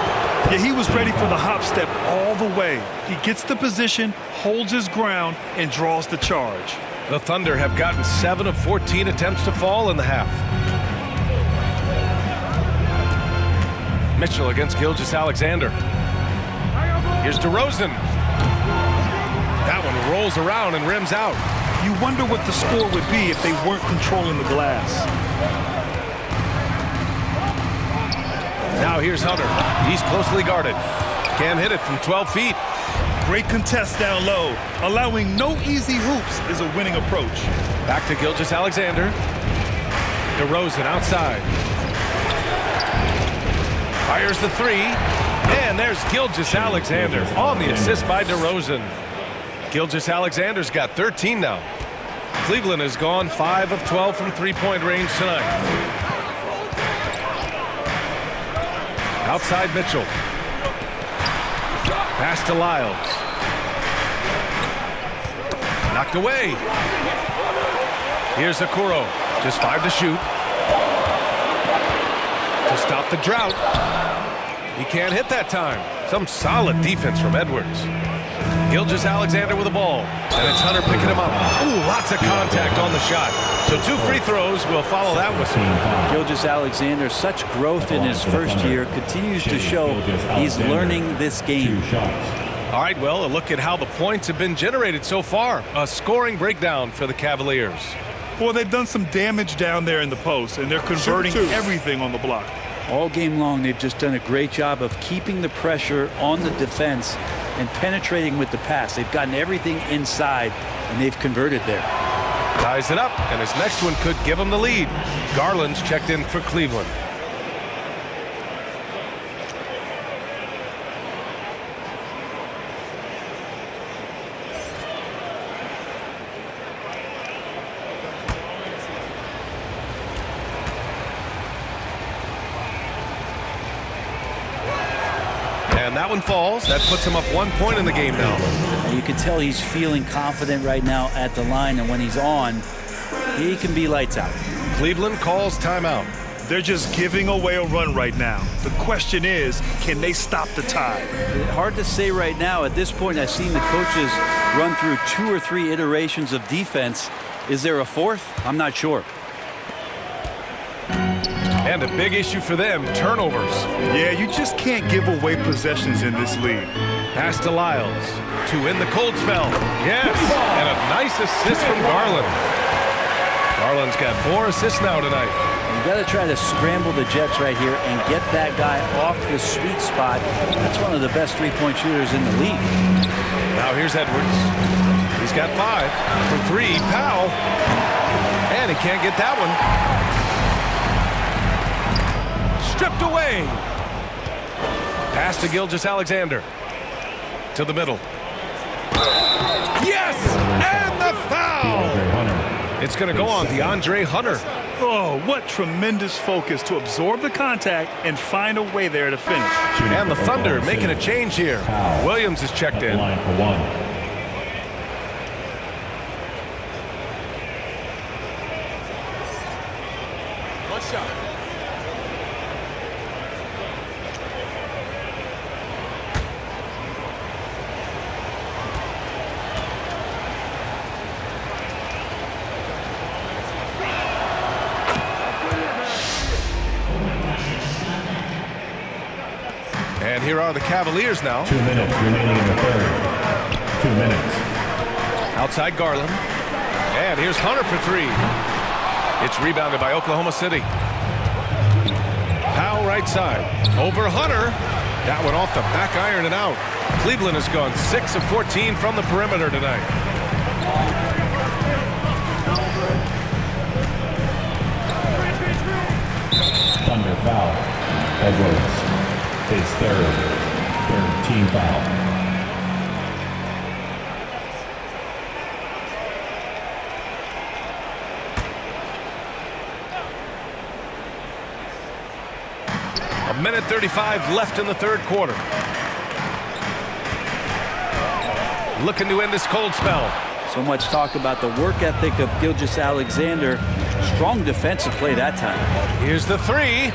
F: Yeah, he was ready for the hop step all the way. He gets the position, holds his ground, and draws the charge.
C: The Thunder have gotten 7 of 14 attempts to fall in the half. Mitchell against Gilgeous-Alexander. Here's DeRozan. That one rolls around and rims out.
F: You wonder what the score would be if they weren't controlling the glass.
C: Now here's Hunter. He's closely guarded. Can't hit it from 12 feet.
F: Great contest down low. Allowing no easy hoops is a winning approach.
C: Back to Gilgeous-Alexander. DeRozan outside. Fires the 3. And there's Gilgeous-Alexander on the assist by DeRozan. Gilgeous-Alexander's got 13 now. Cleveland has gone 5 of 12 from three-point range tonight. Outside Mitchell. Pass to Lyles. Knocked away. Here's Okoro. Just 5 to shoot. To stop the drought. He can't hit that time. Some solid defense from Edwards. Gilgeous-Alexander with the ball. And it's Hunter picking him up. Ooh, lots of contact on the shot. So 2 free throws will follow that whistle.
D: Gilgeous-Alexander, such growth in his first year, continues to show he's learning this game.
C: All right, well, a look at how the points have been generated so far. A scoring breakdown for the Cavaliers.
F: Well, they've done some damage down there in the post, and they're converting everything on the block.
D: All game long, they've just done a great job of keeping the pressure on the defense and penetrating with the pass. They've gotten everything inside, and they've converted there.
C: Ties it up, and his next one could give him the lead. Garland's checked in for Cleveland. And that one falls. That puts him up 1 point in the game now.
D: And you can tell he's feeling confident right now at the line, and when he's on, he can be lights out.
C: Cleveland calls timeout.
F: They're just giving away a run right now. The question is, can they stop the tide?
D: Hard to say right now. At this point, I've seen the coaches run through 2 or 3 iterations of defense. Is there a fourth? I'm not sure.
C: And a big issue for them, turnovers.
F: Yeah, you just can't give away possessions in this league.
C: Pass to Lyles to end the cold spell. Yes, and a nice assist from Garland. Garland's got 4 assists now tonight.
D: You got to try to scramble the Jets right here and get that guy off the sweet spot. That's one of the best three-point shooters in the league.
C: Now here's Edwards. He's got 5 for 3. Powell. And he can't get that one. Stripped away. Pass to Gilgeous-Alexander. To the middle. Yes! And the foul! It's going to go on DeAndre Hunter.
F: Oh, what tremendous focus to absorb the contact and find a way there to finish.
C: And the Thunder making a change here. Williams is checked in.
E: Line for 1.
C: And here are the Cavaliers now.
E: 2 minutes remaining in the third. 2 minutes.
C: Outside Garland. And here's Hunter for 3. It's rebounded by Oklahoma City. Powell right side. Over Hunter. That one off the back iron and out. Cleveland has gone 6 of 14 from the perimeter tonight.
E: Thunder foul. Edwards. His third team foul.
C: A minute 35 left in the third quarter. Looking to end this cold spell.
D: So much talk about the work ethic of Gilgeous-Alexander. Strong defensive play that time.
C: Here's the 3.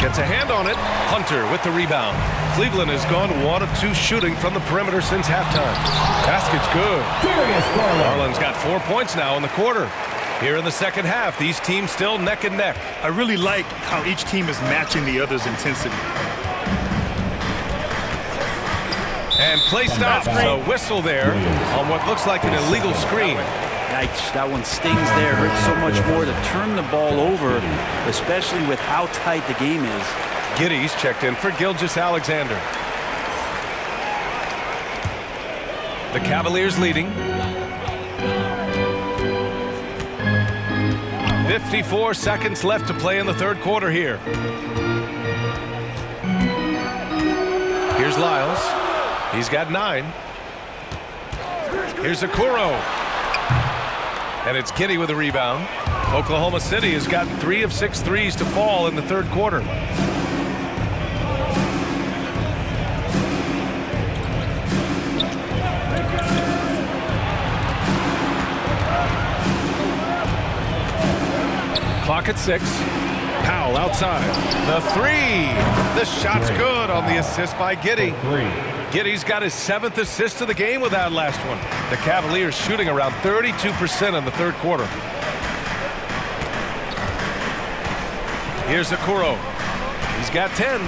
C: Gets a hand on it. Hunter with the rebound. Cleveland has gone 1 of 2 shooting from the perimeter since halftime. Basket's good. Garland's got 4 points now in the quarter. Here in the second half, these teams still neck and neck.
F: I really like how each team is matching the other's intensity.
C: And play stops. A whistle there on what looks like an illegal screen.
D: Yikes, that one stings there. Hurts so much more to turn the ball over, especially with how tight the game is.
C: Giddey's checked in for Gilgeous-Alexander. The Cavaliers leading. 54 seconds left to play in the third quarter here. Here's Lyles. He's got 9. Here's Okoro. And it's Giddey with a rebound. Oklahoma City has gotten 3 of 6 threes to fall in the third quarter. Clock at 6. Powell outside. The 3. The shot's good on the assist by Giddey. Giddey's got his 7th assist of the game with that last one. The Cavaliers shooting around 32% in the third quarter. Here's Okoro. He's got 10.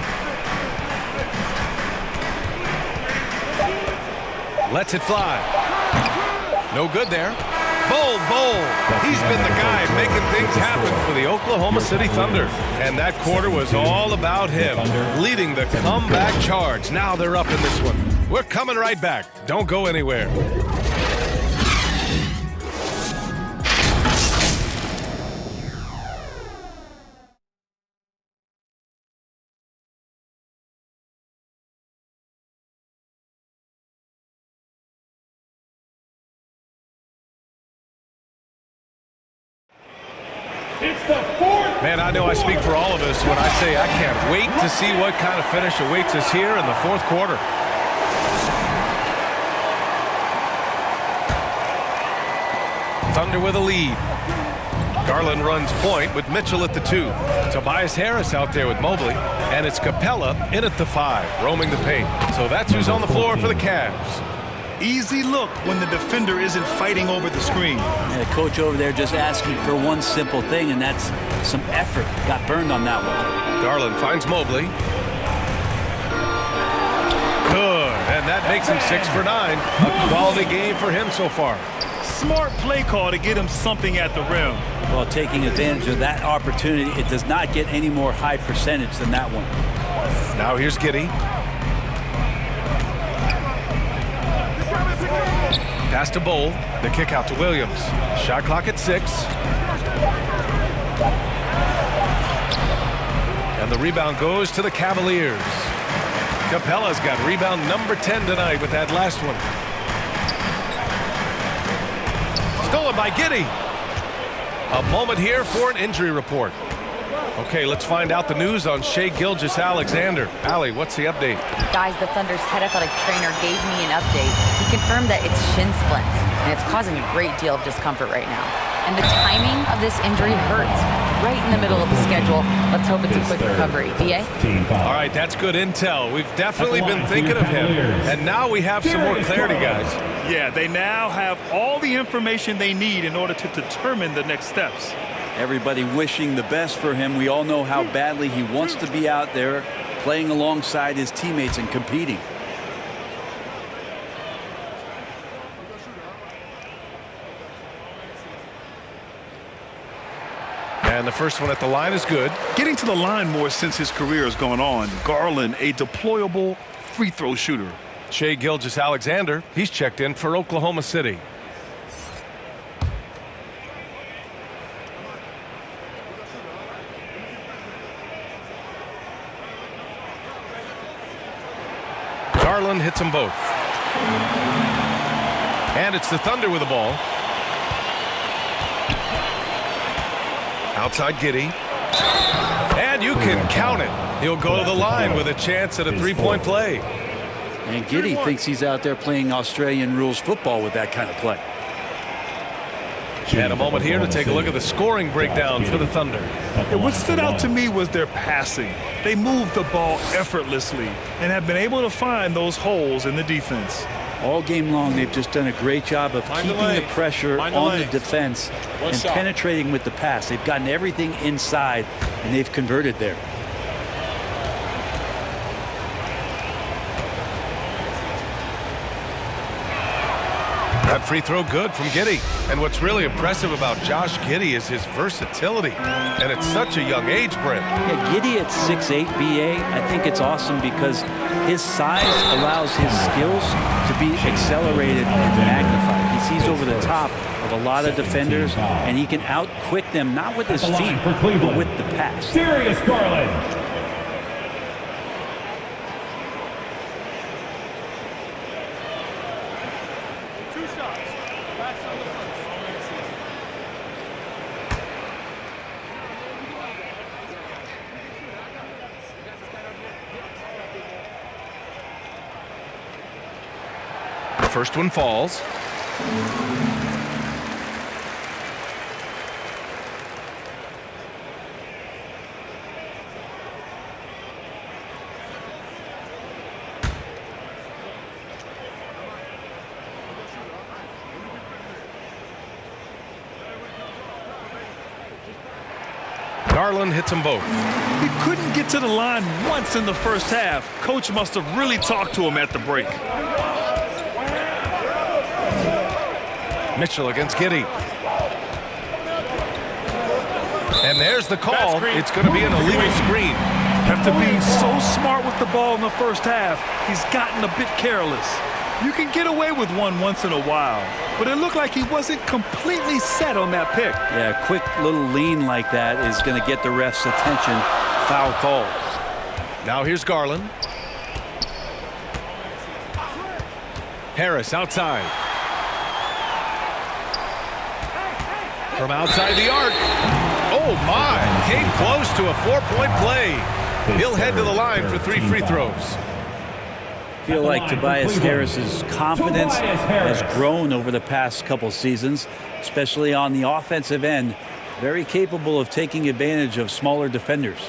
C: Lets it fly. No good there. Bull. He's been the guy making things happen for the Oklahoma City Thunder. And that quarter was all about him, leading the comeback charge. Now they're up in this one. We're coming right back. Don't go anywhere. Man, I know I speak for all of us when I say I can't wait to see what kind of finish awaits us here in the fourth quarter. Thunder with a lead. Garland runs point with Mitchell at the 2. Tobias Harris out there with Mobley. And it's Capella in at the 5, roaming the paint. So that's who's on the floor for the Cavs.
F: Easy look when the defender isn't fighting over the screen.
D: Yeah, coach over there just asking for one simple thing, and that's some effort. Got burned on that one.
C: Garland finds Mobley. Good. And that makes him 6 for 9. A quality game for him so far.
F: Smart play call to get him something at the rim.
D: Well, taking advantage of that opportunity, it does not get any more high percentage than that one.
C: Now here's Giddey. Pass to Bowl. The kick out to Williams. Shot clock at 6. And the rebound goes to the Cavaliers. Capella's got rebound number 10 tonight with that last one. Stolen by Giddey. A moment here for an injury report. Okay, let's find out the news on Shai Gilgeous-Alexander. Allie, what's the update?
G: Guys, the Thunder's head athletic trainer gave me an update. He confirmed that it's shin splints, and it's causing a great deal of discomfort right now. And the timing of this injury hurts. Right in the middle of the schedule. Let's hope it's a quick recovery. VA?
C: All right, that's good intel. We've definitely been thinking of him. And now we have some more clarity, guys.
F: Yeah, they now have all the information they need in order to determine the next steps.
D: Everybody wishing the best for him. We all know how badly he wants to be out there playing alongside his teammates and competing.
C: And the first one at the line is good.
F: Getting to the line more since his career has gone on. Garland, a deployable free throw shooter.
C: Shai Gilgeous-Alexander, he's checked in for Oklahoma City. Garland hits them both. And it's the Thunder with the ball. Outside Giddey. And you can count it. He'll go to the line with a chance at a three-point play.
D: And Giddey thinks he's out there playing Australian rules football with that kind of play.
C: And a moment here to take a look at the scoring breakdown for the Thunder.
F: And what stood out to me was their passing. They moved the ball effortlessly and have been able to find those holes in the defense.
D: All game long, they've just done a great job of keeping the pressure on the defense and penetrating with the pass. They've gotten everything inside, and they've converted there.
C: That free throw good from Giddey. And what's really impressive about Josh Giddey is his versatility. And at such a young age, Brent.
D: Yeah, Giddey at 6'8", BA, I think it's awesome because his size allows his skills to be accelerated and magnified. He sees over the top of a lot of defenders, and he can out-quick them, not with his feet, but with the pass.
E: Darius Garland.
C: First one falls. Garland hits them both.
F: He couldn't get to the line once in the first half. Coach must have really talked to him at the break.
C: Mitchell against Giddey. And there's the call. It's going to be an illegal screen.
F: After being so smart with the ball in the first half, he's gotten a bit careless. You can get away with one once in a while, but it looked like he wasn't completely set on that pick.
D: Yeah, a quick little lean like that is going to get the ref's attention. Foul call.
C: Now here's Garland. Harris outside. From outside the arc. Oh, my. Came close to a 4-point play. He'll head to the line for 3 free throws.
D: Feel like Tobias Harris's confidence has grown over the past couple seasons, especially on the offensive end. Very capable of taking advantage of smaller defenders.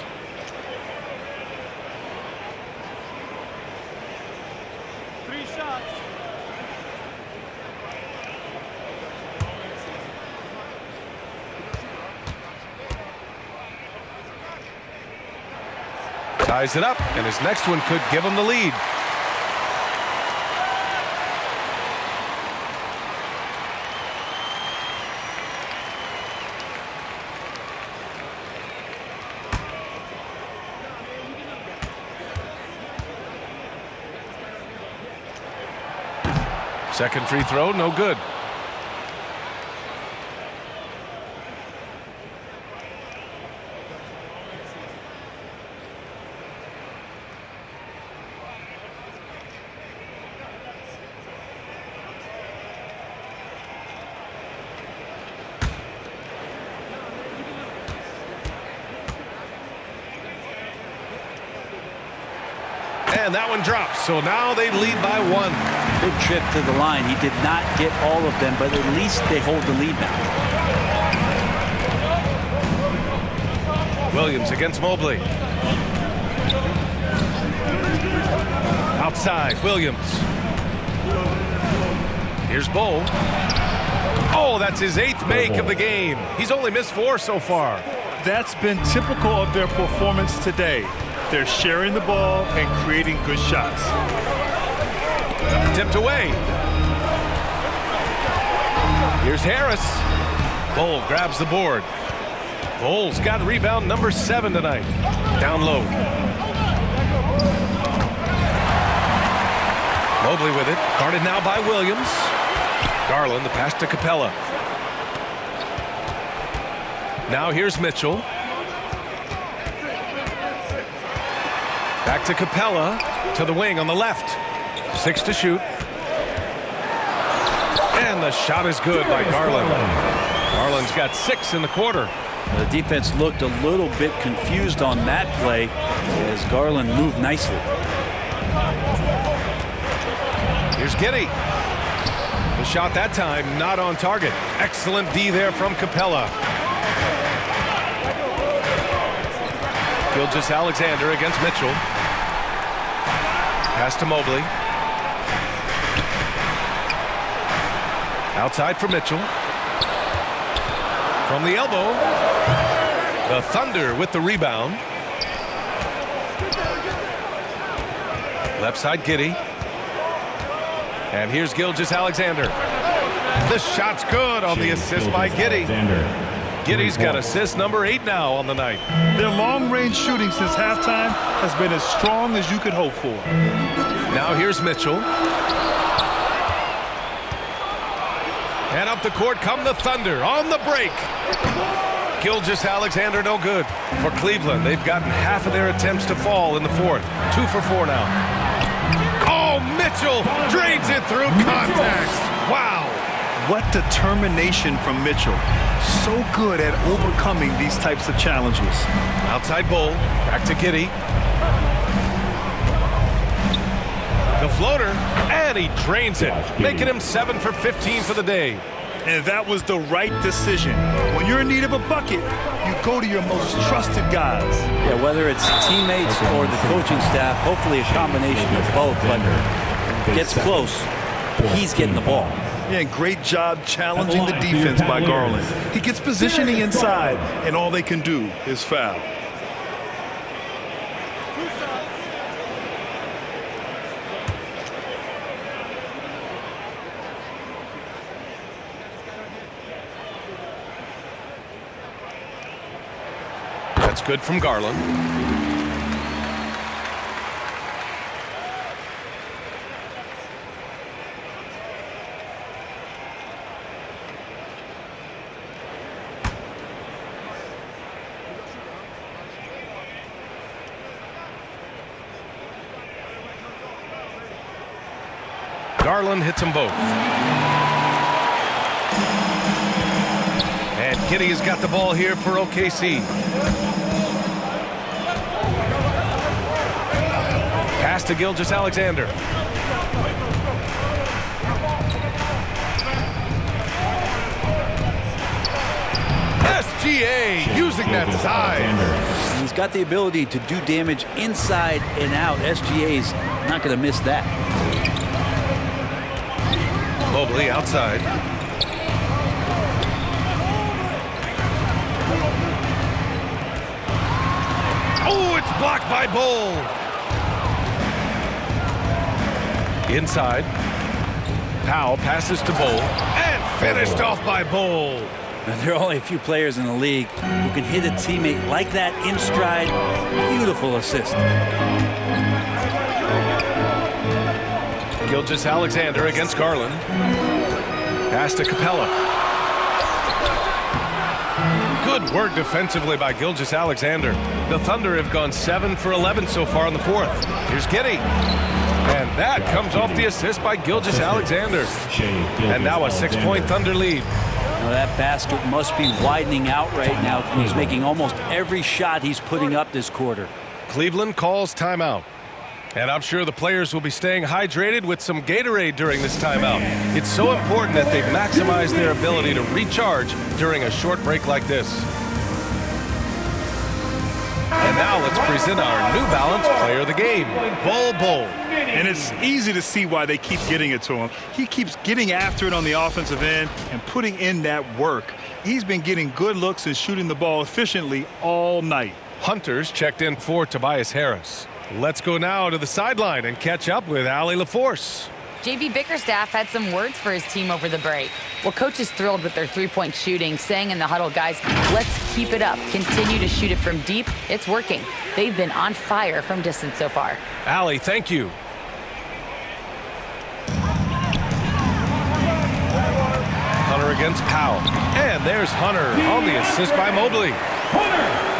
C: Ties it up, and his next one could give him the lead. Second free throw, no good. And that one drops, so now they lead by 1.
D: Big trip to the line. He did not get all of them, but at least they hold the lead now.
C: Williams against Mobley. Outside, Williams. Here's Bull. Oh, that's his 8th make of the game. He's only missed 4 so far.
F: That's been typical of their performance today. They're sharing the ball and creating good shots.
C: Tipped away. Here's Harris. Bull grabs the board. Bull's got rebound number 7 tonight. Down low. Mobley with it. Guarded now by Williams. Garland, the pass to Capella. Now here's Mitchell. Back to Capella, to the wing on the left. 6 to shoot. And the shot is good by Garland. Garland's got 6 in the quarter.
D: The defense looked a little bit confused on that play as Garland moved nicely.
C: Here's Giddey. The shot that time not on target. Excellent D there from Capella. Gilgeous-Alexander against Mitchell. Pass to Mobley. Outside for Mitchell. From the elbow. The Thunder with the rebound. Left side Giddey. And here's Gilgeous-Alexander. The shot's good on the assist by Giddey. Giddey's got assist number 8 now on the night.
F: Their long-range shooting since halftime has been as strong as you could hope for.
C: Now here's Mitchell. And up the court come the Thunder on the break. Gilgeous-Alexander no good. For Cleveland, they've gotten half of their attempts to fall in the 4th. 2 for 4 now. Oh, Mitchell drains it through contact. Wow.
F: What determination from Mitchell. So good at overcoming these types of challenges.
C: Outside Bull. Back to Giddey. The floater. And he drains it. Making him 7 for 15 for the day.
F: And that was the right decision. When you're in need of a bucket, you go to your most trusted guys.
D: Yeah, whether it's teammates or the coaching staff, hopefully a combination of both, but gets close, he's getting the ball.
F: Yeah, great job challenging the defense by Garland. He gets positioning inside, and all they can do is foul.
C: That's good from Garland. Garland hits them both. And Giddey has got the ball here for OKC. Pass to Gilgeous-Alexander. SGA using that size.
D: He's got the ability to do damage inside and out. SGA's not going to miss that.
C: Mobley outside. Oh, it's blocked by Bull. Inside. Powell passes to Bull. And finished off by Bull.
D: Now, there are only a few players in the league who can hit a teammate like that in stride.
C: Gilgeous-Alexander against Garland. Pass to Capella. Good work defensively by Gilgeous-Alexander. The Thunder have gone 7 for 11 so far in the fourth. Here's Giddey. And that comes off the assist by Gilgeous-Alexander. And now a 6-point Thunder lead.
D: Well, that basket must be widening out right now. He's making almost every shot he's putting up this quarter.
C: Cleveland calls timeout. And I'm sure the players will be staying hydrated with some Gatorade during this timeout. It's so important that they maximize their ability to recharge during a short break like this. And now let's present our New Balance player of the game, Bol Bol.
F: And it's easy to see why they keep getting it to him. He keeps getting after it on the offensive end and putting in that work. He's been getting good looks and shooting the ball efficiently all night.
C: Hunters checked in for Tobias Harris. Let's go now to the sideline and catch up with Allie LaForce.
G: JV Bickerstaff had some words for his team over the break. Well, coach is thrilled with their three-point shooting, saying in the huddle, guys, let's keep it up. Continue to shoot it from deep. It's working. They've been on fire from distance so far.
C: Allie, thank you. Hunter against Powell. And there's Hunter on the assist by Mobley.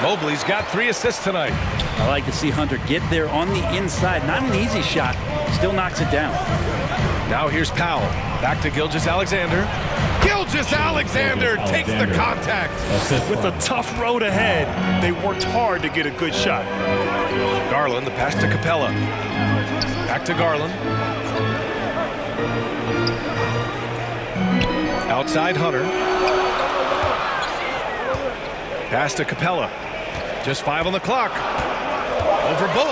C: Mobley's got 3 assists tonight.
D: I like to see Hunter get there on the inside. Not an easy shot. Still knocks it down.
C: Now here's Powell. Back to Gilgeous-Alexander. Gilgeous-Alexander takes the contact.
F: With a tough road ahead, they worked hard to get a good shot.
C: Garland, the pass to Capella. Back to Garland. Outside Hunter. Pass to Capella. Just 5 on the clock. Over Bull.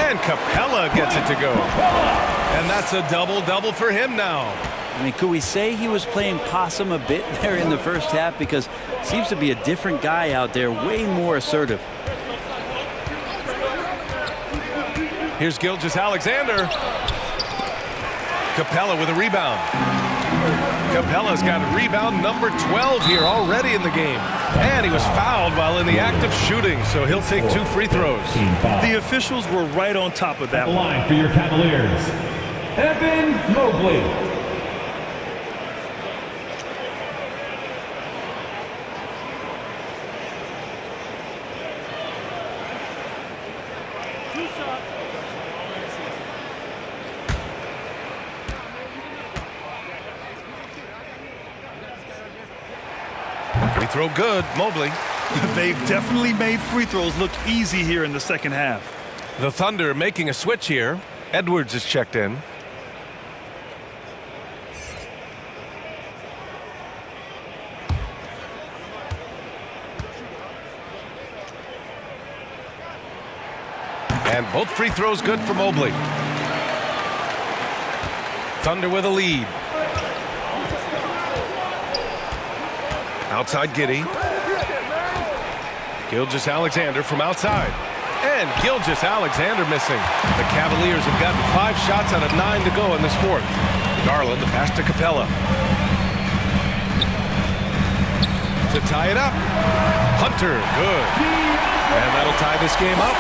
C: And Capella gets it to go. And that's a double-double for him now.
D: I mean, could we say he was playing possum a bit there in the first half? Because seems to be a different guy out there, way more assertive.
C: Here's Gilgeous-Alexander. Capella with a rebound. Capella's got rebound number 12 here already in the game. And he was fouled while in the act of shooting, so he'll take 2 free throws.
F: The officials were right on top of that.
E: The line for your Cavaliers, Evan Mobley.
C: Free throw good, Mobley.
F: They've definitely made free throws look easy here in the second half.
C: The Thunder making a switch here. Edwards is checked in. And both free throws good for Mobley. Thunder with a lead. Outside Giddey. Gilgeous-Alexander from outside. And Gilgeous-Alexander missing. The Cavaliers have gotten 5 shots out of 9 to go in this fourth. Garland, the pass to Capella. To tie it up. Hunter, good. And that'll tie this game up.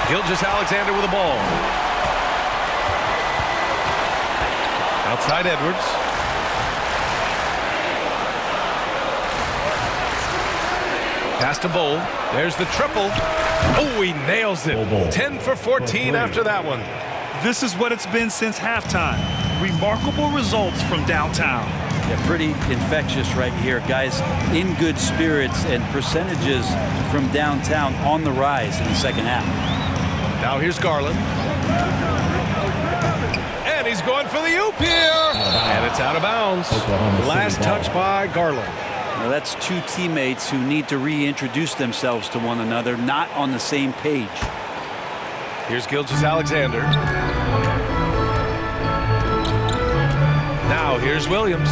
C: Gilgeous-Alexander with the ball. Outside Edwards. Pass to Bull. There's the triple. Oh, he nails it. 10 for 14 after that one.
F: This is what it's been since halftime. Remarkable results from downtown.
D: Yeah, pretty infectious right here. Guys in good spirits and percentages from downtown on the rise in the second half.
C: Now here's Garland. And he's going for the oop here. And it's out of bounds. Last touch by Garland.
D: Well, that's 2 teammates who need to reintroduce themselves to one another, not on the same page.
C: Here's Gilgeous-Alexander. Now here's Williams.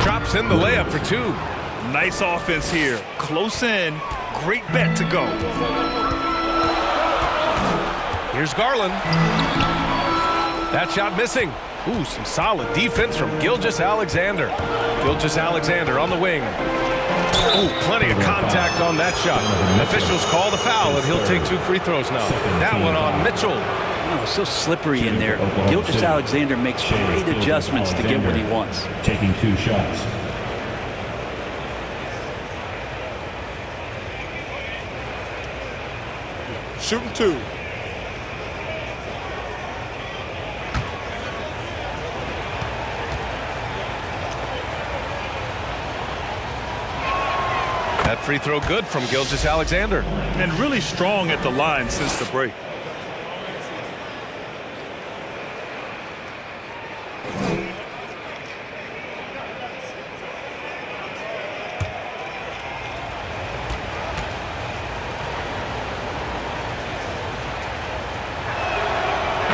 C: Drops in the layup for 2.
F: Nice offense here. Close in. Great bet to go.
C: Here's Garland. That shot missing. Ooh, some solid defense from Gilgeous-Alexander. Gilgeous-Alexander on the wing. Ooh, plenty of contact on that shot. Officials call the foul, and he'll take 2 free throws now. That one on Mitchell.
D: Oh, so slippery in there. Gilgeous-Alexander makes great adjustments to get what he wants.
E: Taking 2 shots.
K: Shooting 2.
C: That free throw good from Gilgeous-Alexander.
F: And really strong at the line since the break.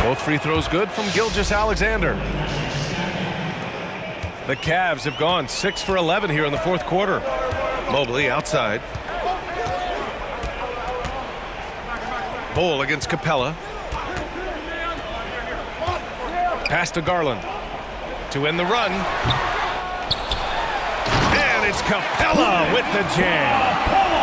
C: Both free throws good from Gilgeous-Alexander. The Cavs have gone 6 for 11 here in the 4th quarter. Mobley outside. Bull against Capella. Pass to Garland to end the run. And it's Capella with the jam.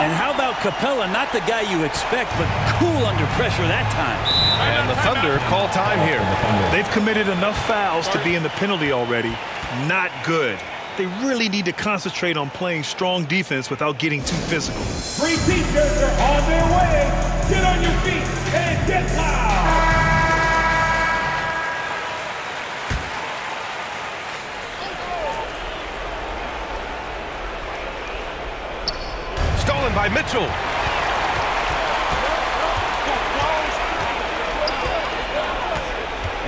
D: And how about Capella? Not the guy you expect, but cool under pressure that time.
C: And the Thunder call time here.
F: They've committed enough fouls to be in the penalty already. Not good. They really need to concentrate on playing strong defense without getting too physical.
L: 3 T-shirts are on their way. Get on your feet and get loud.
C: Stolen by Mitchell.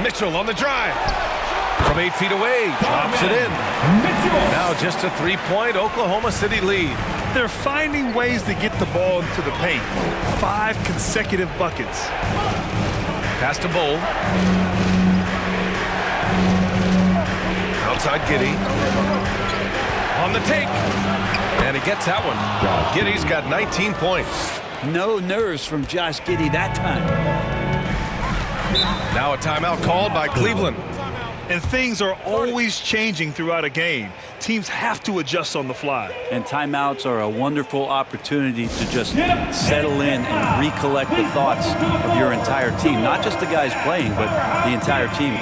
C: Mitchell on the drive. From 8 feet away, drops it in. Now just a 3-point Oklahoma City lead.
F: They're finding ways to get the ball into the paint. 5 consecutive buckets.
C: Pass to Bull. Outside Giddey. On the take. And he gets that one. Giddey's got 19 points.
D: No nerves from Josh Giddey that time.
C: Now a timeout called by Cleveland.
F: And things are always changing throughout a game. Teams have to adjust on the fly.
D: And timeouts are a wonderful opportunity to just settle in and recollect the thoughts of your entire team. Not just the guys playing, but the entire team.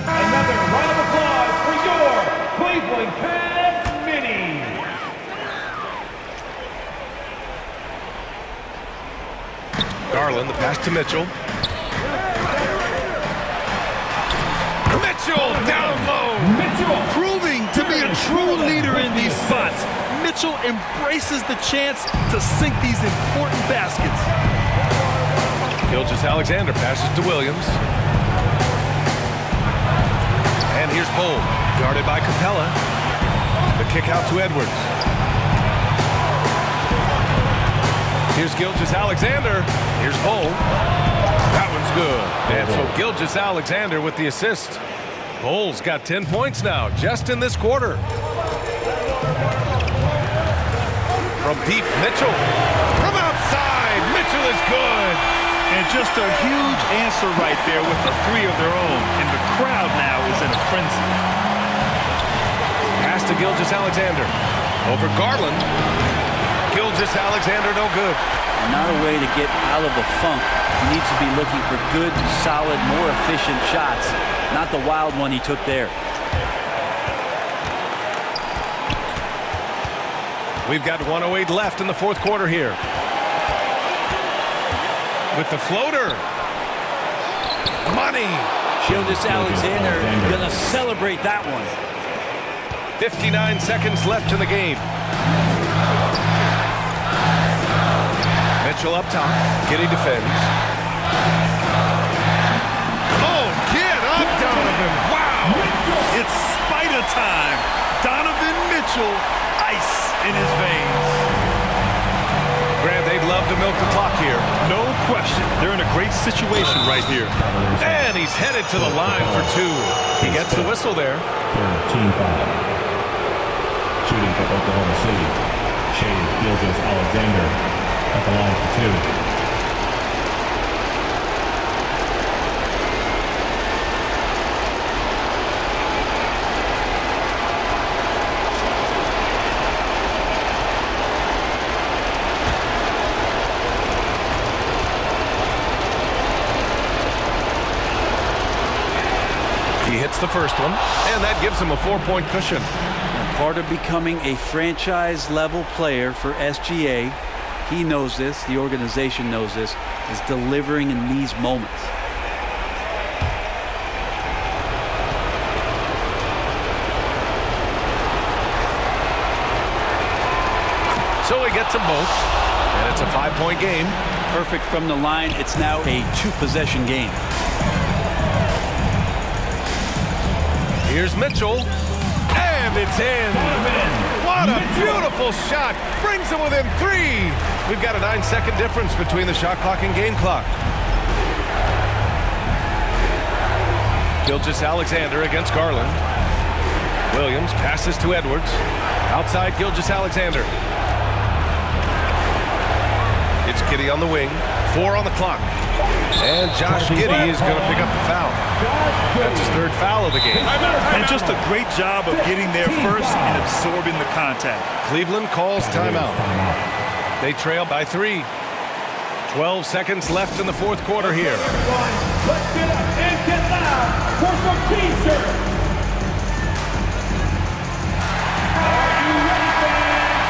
L: Another round of applause for your Cleveland Cavs mini.
C: Garland, the pass to Mitchell. Mitchell down low.
F: Mitchell proving to be a true leader in these spots. Mitchell embraces the chance to sink these important baskets.
C: Gilgeous-Alexander passes to Williams. And here's Bull, guarded by Capella. The kick out to Edwards. Here's Gilgeous-Alexander. Here's Bull. That one's good. And so Gilgeous-Alexander with the assist. Bull's got 10 points now, just in this quarter. From deep, Mitchell. From outside, Mitchell is good.
F: And just a huge answer right there with the 3 of their own. And the crowd now is in a frenzy.
C: Pass to Gilgeous-Alexander. Over Garland. Gilgeous-Alexander no good.
D: Not a way to get out of the funk. He needs to be looking for good, solid, more efficient shots. Not the wild one he took there.
C: We've got 1:08 left in the 4th quarter here. With the floater. Money.
D: Gilgeous-Alexander gonna celebrate that one.
C: 59 seconds left in the game. Mitchell up top. Giddey defends. Oh, get up, Donovan. Wow.
F: It's spider time. Donovan Mitchell, ice in his veins.
C: Grant, they'd love to milk the clock here.
F: No question. They're in a great situation right here.
C: And he's headed to the line for 2. He gets the whistle there.
E: Team foul. Shooting for Oklahoma City. Shea Gilgeous-Alexander at the line for 2.
C: the first one, and that gives him a 4-point cushion.
D: And part of becoming a franchise-level player for SGA, he knows this, the organization knows this, is delivering in these moments.
C: So he gets them both, and it's a 5-point game.
D: Perfect from the line. It's now a 2-possession game.
C: Here's Mitchell, and it's in. What a beautiful shot. Brings them within 3. We've got a 9-second difference between the shot clock and game clock. Gilgeous-Alexander against Garland. Williams passes to Edwards. Outside Gilgeous-Alexander. It's Giddey on the wing. 4 on the clock. And Josh Giddey is going to pick up the foul. That's his 3rd foul of the game.
F: And just a great job of getting there first and absorbing the contact.
C: Cleveland calls timeout. They trail by 3. 12 seconds left in the 4th quarter here.
L: Let's get up and get loud for some T-shirts. Are you ready, fans?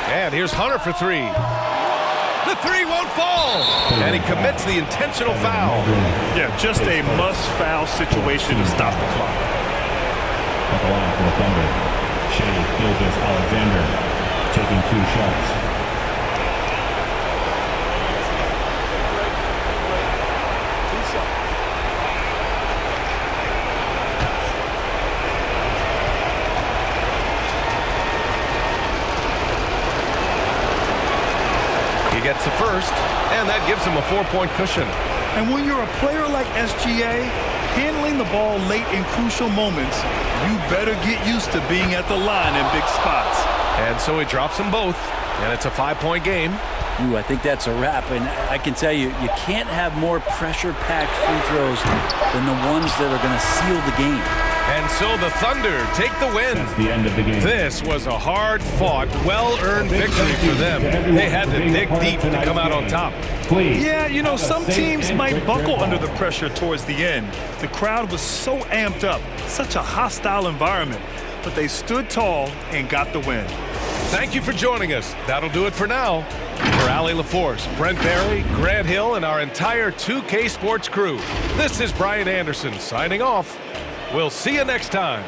C: And here's Hunter for 3. The 3 won't fall. And he commits the intentional foul.
F: Yeah, just a must-foul situation to stop the clock.
E: At the line for the Thunder, Shea Gilgeous-Alexander taking 2 shots.
C: He gets the first, and that gives him a 4-point cushion.
F: And when you're a player like SGA, handling the ball late in crucial moments, you better get used to being at the line in big spots.
C: And so he drops them both, and it's a 5-point game.
D: Ooh, I think that's a wrap, and I can tell you, you can't have more pressure-packed free throws than the ones that are going to seal the game.
C: And so the Thunder take the win.
E: That's the end of the game.
C: This was a hard-fought, well-earned victory for them. They had to dig deep to come out on top.
F: Yeah, you know, some teams might buckle under the pressure towards the end. The crowd was so amped up, such a hostile environment, but they stood tall and got the win.
C: Thank you for joining us. That'll do it for now. For Allie LaForce, Brent Barry, Grant Hill, and our entire 2K Sports crew, this is Brian Anderson signing off. We'll see you next time.